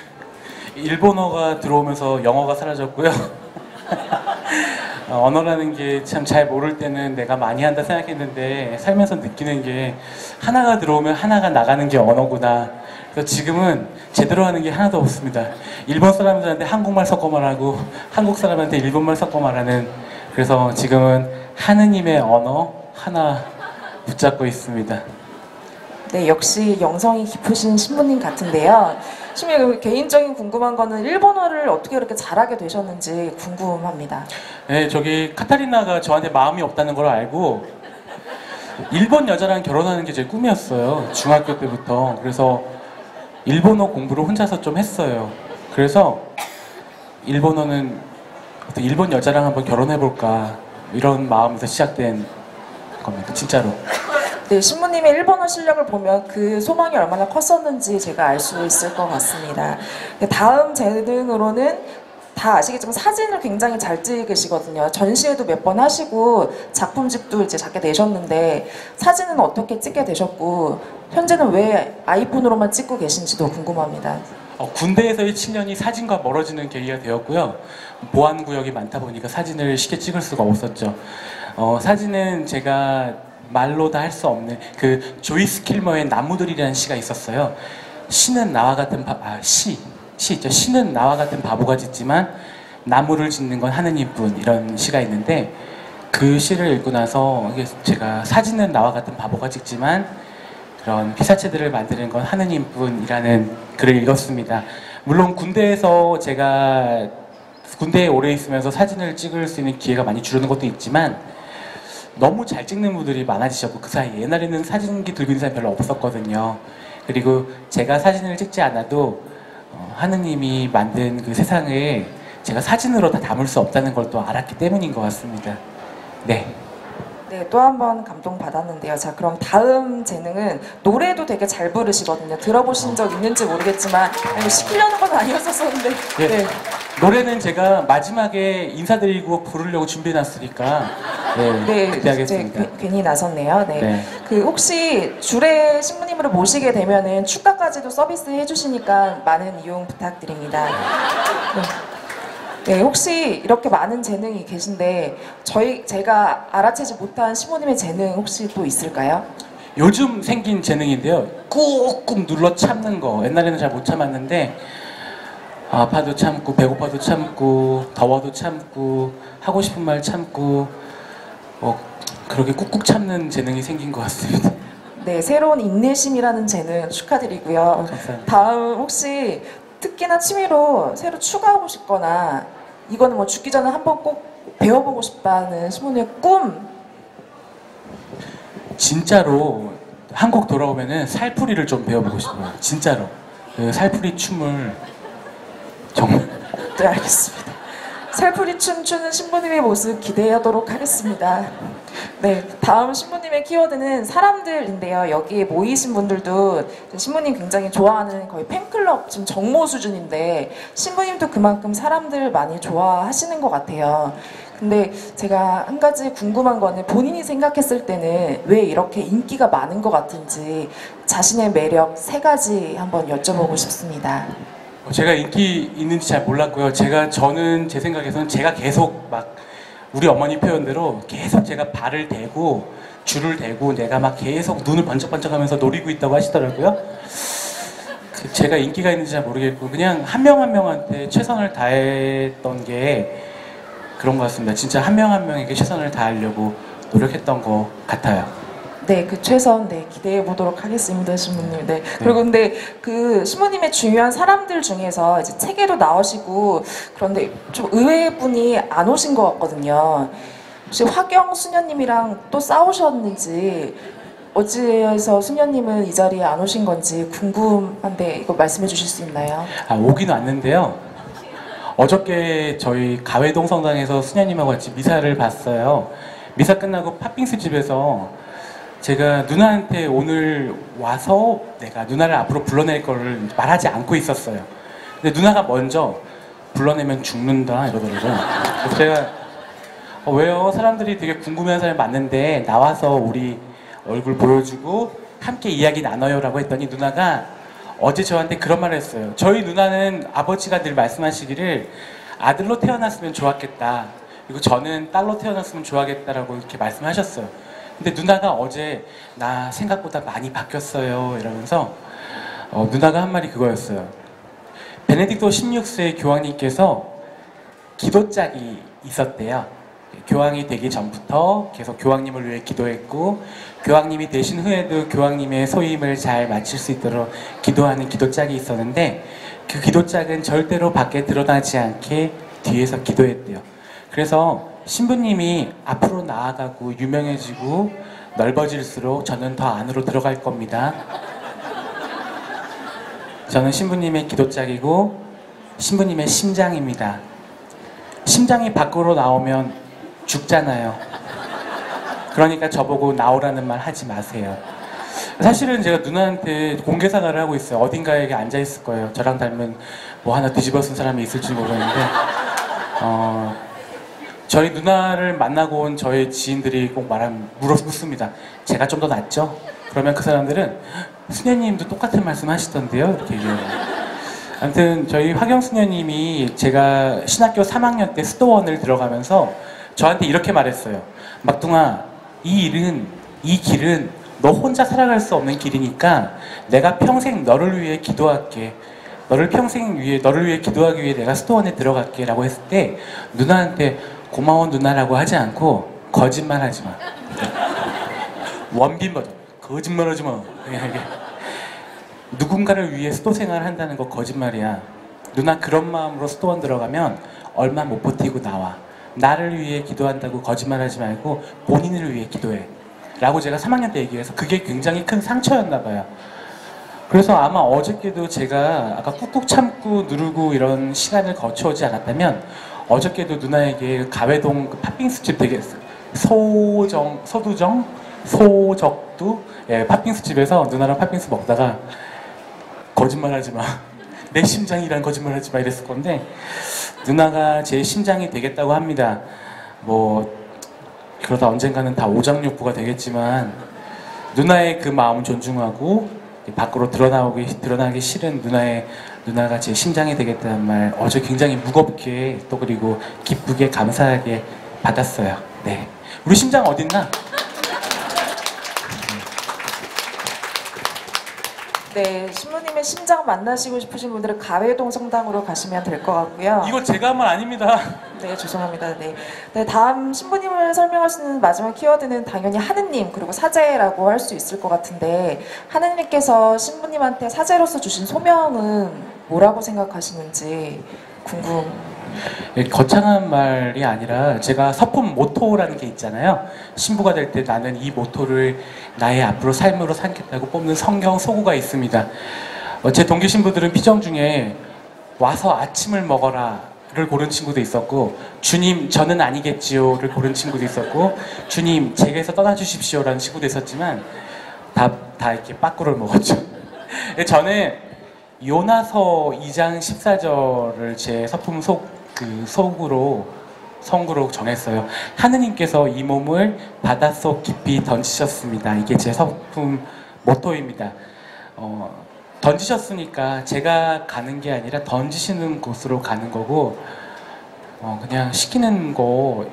일본어가 들어오면서 영어가 사라졌고요. 언어라는 게 참 잘 모를 때는 내가 많이 한다 생각했는데, 살면서 느끼는 게 하나가 들어오면 하나가 나가는 게 언어구나. 그래서 지금은 제대로 하는 게 하나도 없습니다. 일본 사람들한테 한국말 섞어 말하고 한국 사람한테 일본말 섞어 말하는, 그래서 지금은 하느님의 언어 하나 붙잡고 있습니다. 네, 역시 영성이 깊으신 신부님 같은데요. 신부님, 개인적인 궁금한 거는 일본어를 어떻게 그렇게 잘하게 되셨는지 궁금합니다. 네, 저기 카타리나가 저한테 마음이 없다는 걸 알고 일본 여자랑 결혼하는 게 제 꿈이었어요. 중학교 때부터. 그래서 일본어 공부를 혼자서 좀 했어요. 그래서 일본어는 일본 여자랑 한번 결혼해볼까, 이런 마음에서 시작된 겁니다. 진짜로. 네, 신부님의 일본어 실력을 보면 그 소망이 얼마나 컸었는지 제가 알 수 있을 것 같습니다. 네, 다음 재능으로는 다 아시겠지만 사진을 굉장히 잘 찍으시거든요. 전시회도 몇 번 하시고 작품집도 이제 작게 내셨는데, 사진은 어떻게 찍게 되셨고 현재는 왜 아이폰으로만 찍고 계신지도 궁금합니다. 군대에서의 7년이 사진과 멀어지는 계기가 되었고요. 보안구역이 많다 보니까 사진을 쉽게 찍을 수가 없었죠. 사진은 제가 말로 다 할 수 없는, 그 조이스 킬머의 나무들이라는 시가 있었어요. 시는 나와 같은 시 있죠. 시는 나와 같은 바보가 짓지만 나무를 짓는 건 하느님뿐, 이런 시가 있는데, 그 시를 읽고 나서 제가 사진은 나와 같은 바보가 찍지만 그런 피사체들을 만드는 건 하느님뿐이라는 글을 읽었습니다. 물론 군대에서 제가 군대에 오래 있으면서 사진을 찍을 수 있는 기회가 많이 줄어든 것도 있지만, 너무 잘 찍는 분들이 많아지셨고, 그 사이에 옛날에는 사진기 들고 있는 사람이 별로 없었거든요. 그리고 제가 사진을 찍지 않아도 하느님이 만든 그 세상을 제가 사진으로 다 담을 수 없다는 걸 또 알았기 때문인 것 같습니다. 네. 네, 또 한 번 감동받았는데요. 자, 그럼 다음 재능은 노래도 되게 잘 부르시거든요. 들어보신 적 있는지 모르겠지만, 시키려는 건 아니었었는데. 네. 네. 노래는 제가 마지막에 인사드리고 부르려고 준비해놨으니까 네, 기대하겠습니다. 괜히 나섰네요. 네. 네. 그 혹시 주례 신부님으로 모시게 되면은 축가까지도 서비스 해주시니까 많은 이용 부탁드립니다. 네, 혹시 이렇게 많은 재능이 계신데 제가 알아채지 못한 신부님의 재능 혹시 또 있을까요? 요즘 생긴 재능인데요. 꾹꾹 눌러 참는 거. 옛날에는 잘 못 참았는데, 아파도 참고, 배고파도 참고, 더워도 참고, 하고 싶은 말 참고, 그렇게 꾹꾹 참는 재능이 생긴 것 같습니다. 네, 새로운 인내심이라는 재능 축하드리고요. 감사합니다. 다음 혹시 특기나 취미로 새로 추가하고 싶거나, 이거는 뭐 죽기 전에 한번 꼭 배워보고 싶다는 신부님의 꿈. 진짜로 한국 돌아오면은 살풀이를 좀 배워보고 싶어요. 진짜로. 그 살풀이 춤을 정말. 네, 알겠습니다. 살풀이 춤 추는 신부님의 모습 기대하도록 하겠습니다. 네, 다음 신부님의 키워드는 사람들인데요. 여기에 모이신 분들도 신부님 굉장히 좋아하는 거의 팬클럽 지금 정모 수준인데 신부님도 그만큼 사람들 많이 좋아하시는 것 같아요. 근데 제가 한 가지 궁금한 거는 본인이 생각했을 때는 왜 이렇게 인기가 많은 것 같은지 자신의 매력 3가지 한번 여쭤보고 싶습니다. 제가 인기 있는지 잘 몰랐고요. 저는 제 생각에서는 제가 계속 막 우리 어머니 표현대로 계속 제가 발을 대고 줄을 대고 내가 막 계속 눈을 번쩍번쩍하면서 노리고 있다고 하시더라고요. 제가 인기가 있는지 잘 모르겠고 그냥 한 명 한 명한테 최선을 다했던 게 그런 것 같습니다. 진짜 한 명 한 명에게 최선을 다하려고 노력했던 것 같아요. 네, 그 최선 기대해 보도록 하겠습니다, 신부님. 네. 그리고 근데 그 신부님의 중요한 사람들 중에서 이제 책에도 나오시고 그런데 좀 의외의 분이 안 오신 것 같거든요. 혹시 화경 수녀님이랑 또 싸우셨는지 어찌해서 수녀님은 이 자리에 안 오신 건지 궁금한데 이거 말씀해 주실 수 있나요? 오긴 왔는데요. 어저께 저희 가회동 성당에서 수녀님하고 같이 미사를 봤어요. 미사 끝나고 팥빙수 집에서 제가 누나한테 오늘 와서 내가 누나를 앞으로 불러낼 거를 말하지 않고 있었어요. 근데 누나가 먼저 불러내면 죽는다 이러더라고요. 그래서 제가 왜요? 사람들이 되게 궁금해하는 사람이 많은데 나와서 우리 얼굴 보여주고 함께 이야기 나눠요 라고 했더니 누나가 어제 저한테 그런 말을 했어요. 저희 누나는 아버지가 늘 말씀하시기를 아들로 태어났으면 좋았겠다. 그리고 저는 딸로 태어났으면 좋아하겠다라고 이렇게 말씀하셨어요. 근데 누나가 어제 나 생각보다 많이 바뀌었어요 이러면서 누나가 한 말이 그거였어요. 베네딕토 16세 교황님께서 기도짝이 있었대요. 교황이 되기 전부터 계속 교황님을 위해 기도했고 교황님이 되신 후에도 교황님의 소임을 잘 마칠 수 있도록 기도하는 기도짝이 있었는데 그 기도짝은 절대로 밖에 드러나지 않게 뒤에서 기도했대요. 그래서 신부님이 앞으로 나아가고 유명해지고 넓어질수록 저는 더 안으로 들어갈 겁니다. 저는 신부님의 기도짝이고 신부님의 심장입니다. 심장이 밖으로 나오면 죽잖아요. 그러니까 저보고 나오라는 말 하지 마세요. 사실은 제가 누나한테 공개사과를 하고 있어요. 어딘가에 앉아 있을 거예요. 저랑 닮은 뭐 하나 뒤집어 쓴 사람이 있을지 모르겠는데 저희 누나를 만나고 온 저의 지인들이 꼭 묻습니다. 제가 좀 더 낫죠? 그러면 그 사람들은 수녀님도 똑같은 말씀 하시던데요? 이렇게 얘기해요. 아무튼 저희 화경 수녀님이 제가 신학교 3학년 때 수도원을 들어가면서 저한테 이렇게 말했어요. 막둥아, 이 길은 너 혼자 살아갈 수 없는 길이니까 내가 평생 너를 위해 기도할게. 너를 위해 기도하기 위해 내가 수도원에 들어갈게 라고 했을 때 누나한테 고마워 누나라고 하지 않고 거짓말하지 마. 원빈 버전. 거짓말하지 마. 누군가를 위해 수도 생활을 한다는 거 거짓말이야. 누나 그런 마음으로 수도원 들어가면 얼마 못 버티고 나와. 나를 위해 기도한다고 거짓말하지 말고 본인을 위해 기도해. 라고 제가 3학년 때 얘기해서 그게 굉장히 큰 상처였나 봐요. 그래서 아마 어저께도 제가 아까 꾹꾹 참고 누르고 이런 시간을 거쳐오지 않았다면 어저께도 누나에게 가회동 팥빙수집 되게 소적두 예, 팥빙수 집에서 누나랑 팥빙수 먹다가 거짓말하지 마. 내 심장이란 거짓말하지 마 이랬을 건데 누나가 제 심장이 되겠다고 합니다. 뭐 그러다 언젠가는 다 오장육부가 되겠지만 누나의 그 마음 존중하고 밖으로 드러나기 싫은 누나가 제 심장이 되겠다는 말 어제 굉장히 무겁게 또 그리고 기쁘게 감사하게 받았어요. 네, 우리 심장 어딨나? 네, 신부님의 심장 만나시고 싶으신 분들은 가회동 성당으로 가시면 될 것 같고요. 이거 제가 한 말 아닙니다. 네, 죄송합니다. 네. 네, 다음 신부님을 설명할 수 있는 마지막 키워드는 당연히 하느님 그리고 사제라고 할 수 있을 것 같은데 하느님께서 신부님한테 사제로서 주신 소명은 뭐라고 생각하시는지 궁금. 거창한 말이 아니라 제가 서품 모토라는 게 있잖아요. 신부가 될 때 나는 이 모토를 나의 앞으로 삶으로 삼겠다고 뽑는 성경 소구가 있습니다. 제 동기 신부들은 피정 중에 와서 아침을 먹어라를 고른 친구도 있었고, 주님 저는 아니겠지요를 고른 친구도 있었고, 주님 제게서 떠나주십시오라는 친구도 있었지만 다 이렇게 빠꾸를 먹었죠. 저는 요나서 2장 14절을 제 서품 성구로 정했어요. 하느님께서 이 몸을 바닷속 깊이 던지셨습니다. 이게 제 서품 모토입니다. 던지셨으니까 제가 가는 게 아니라 던지시는 곳으로 가는 거고, 그냥 시키는 거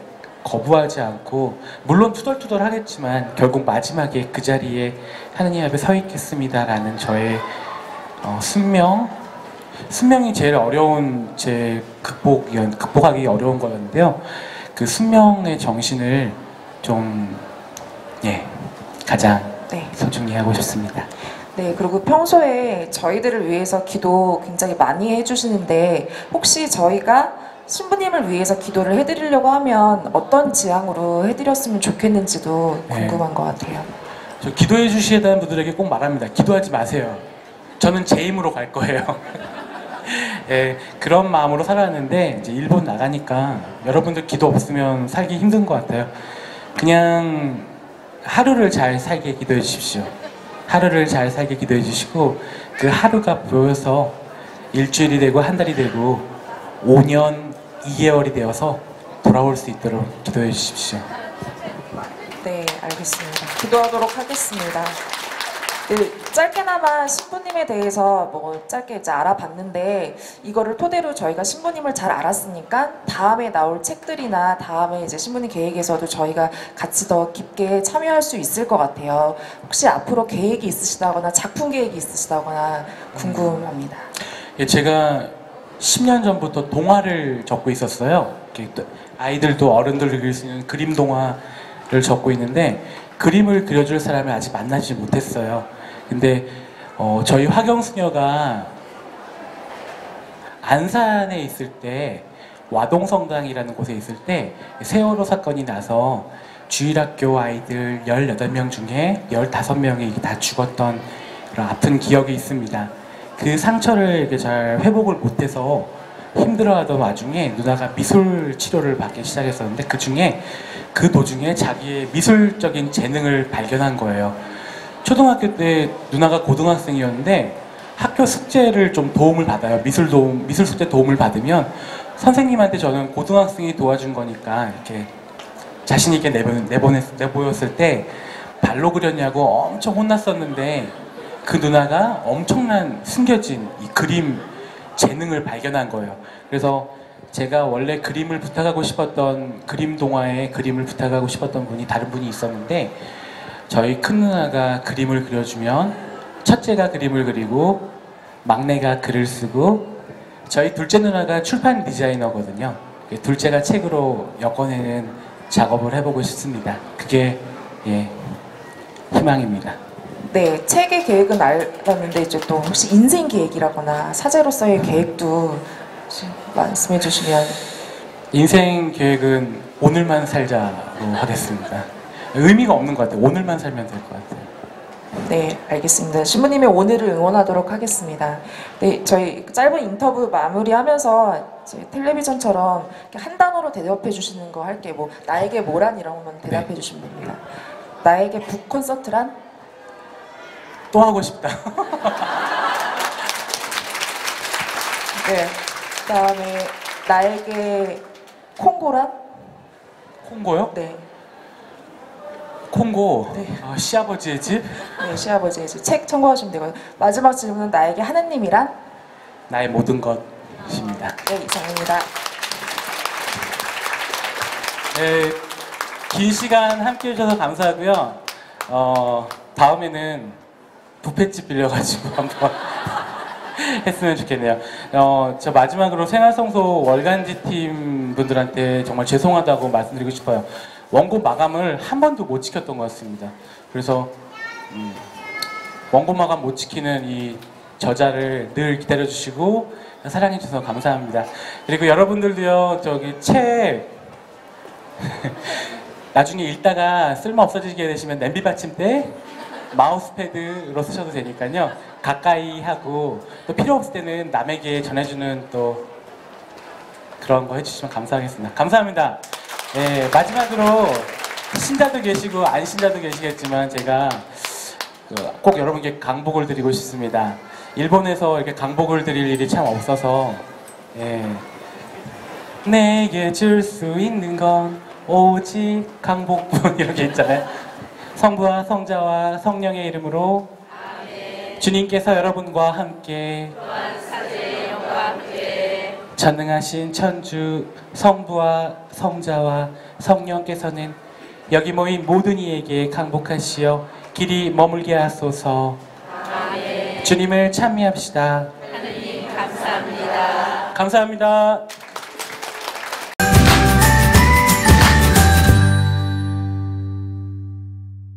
거부하지 않고, 물론 투덜투덜 하겠지만 결국 마지막에 그 자리에 하느님 앞에 서 있겠습니다라는 저의 순명이 제일 어려운 제 극복하기 어려운 거였는데요. 그 순명의 정신을 좀 가장 소중히 하고 싶습니다. 네, 그리고 평소에 저희들을 위해서 기도 굉장히 많이 해주시는데, 혹시 저희가 신부님을 위해서 기도를 해드리려고 하면 어떤 지향으로 해드렸으면 좋겠는지도 궁금한 것 같아요. 저 기도해 주셔야 되는 분들에게 꼭 말합니다. 기도하지 마세요. 저는 제 힘으로 갈 거예요. 그런 마음으로 살았는데 이제 일본 나가니까 여러분들 기도 없으면 살기 힘든 것 같아요. 그냥 하루를 잘 살게 기도해 주십시오. 하루를 잘 살게 기도해 주시고, 그 하루가 보여서 일주일이 되고 한 달이 되고 5년 2개월이 되어서 돌아올 수 있도록 기도해 주십시오. 네, 알겠습니다. 기도하도록 하겠습니다. 네, 짧게나마 신부님에 대해서 짧게 이제 알아봤는데, 이거를 토대로 저희가 신부님을 잘 알았으니까 다음에 나올 책들이나 다음에 이제 신부님 계획에서도 저희가 같이 더 깊게 참여할 수 있을 것 같아요. 혹시 앞으로 계획이 있으시다거나 작품 계획이 있으시다거나 궁금합니다. 제가 10년 전부터 동화를 적고 있었어요. 아이들도 어른들도 그릴 수 있는 그림 동화를 적고 있는데, 그림을 그려줄 사람을 아직 만나지 못했어요. 근데 저희 화경수녀가 안산에 있을 때, 와동성당이라는 곳에 있을 때 세월호 사건이 나서 주일학교 아이들 18명 중에 15명이 다 죽었던 그런 아픈 기억이 있습니다. 그 상처를 이렇게 잘 회복을 못해서 힘들어하던 와중에 누나가 미술 치료를 받기 시작했었는데, 그 도중에 자기의 미술적인 재능을 발견한 거예요. 초등학교 때 누나가 고등학생이었는데 학교 숙제를 좀 도움을 받아요. 미술 숙제 도움을 받으면 선생님한테 저는 고등학생이 도와준 거니까 이렇게 자신 있게 내보였을 때 발로 그렸냐고 엄청 혼났었는데, 그 누나가 엄청난 숨겨진 이 그림 재능을 발견한 거예요. 그래서 제가 원래 그림을 부탁하고 싶었던, 그림 동화에 그림을 부탁하고 싶었던 분이 다른 분이 있었는데, 저희 큰 누나가 그림을 그려주면 첫째가 그림을 그리고 막내가 글을 쓰고, 저희 둘째 누나가 출판 디자이너거든요. 둘째가 책으로 엮어내는 작업을 해보고 싶습니다. 그게 희망입니다. 네, 책의 계획은 알았는데 이제 또 혹시 인생 계획이라거나 사제로서의 계획도 말씀해 주시면. 인생 계획은 오늘만 살자로 하겠습니다. 의미가 없는 것 같아요. 오늘만 살면 될 것 같아요. 네, 알겠습니다. 신부님의 오늘을 응원하도록 하겠습니다. 네, 저희 짧은 인터뷰 마무리하면서 텔레비전처럼 한 단어로 대답해 주시는 거 할게요. 뭐 나에게 뭐란 이런 것만 대답해 주시면 됩니다. 나에게 북 콘서트란? 또 하고 싶다. 네. 그다음에 나에게 콩고란? 콩고요? 네. 콩고. 시아버지의 집? 네, 시아버지의 집. 책 참고하시면 되고요. 마지막 질문은 나에게 하느님이란? 나의 모든 것입니다. 네, 이상입니다. 네, 긴 시간 함께 해주셔서 감사하고요. 다음에는 뷔페집 빌려가지고 한번 했으면 좋겠네요. 저 마지막으로 생활성소 월간지 팀 분들한테 정말 죄송하다고 말씀드리고 싶어요. 원고 마감을 한 번도 못 지켰던 것 같습니다. 그래서 원고 마감 못 지키는 이 저자를 늘 기다려주시고 사랑해 주셔서 감사합니다. 그리고 여러분들도요, 저기 책 나중에 읽다가 쓸모 없어지게 되시면 냄비 받침대, 마우스패드로 쓰셔도 되니까요. 가까이 하고 또 필요 없을 때는 남에게 전해주는 또 그런 거 해주시면 감사하겠습니다. 감사합니다. 네, 마지막으로 신자도 계시고 안 신자도 계시겠지만 제가 꼭 여러분께 강복을 드리고 싶습니다. 일본에서 이렇게 강복을 드릴 일이 참 없어서 내게 줄 수 있는 건 오직 강복뿐 이렇게 있잖아요. 성부와 성자와 성령의 이름으로 아멘. 주님께서 여러분과 함께 전능하신 천주 성부와 성자와 성령께서는 여기 모인 모든 이에게 강복하시어 길이 머물게 하소서. 아멘. 주님을 찬미합시다. 하느님 감사합니다. 감사합니다.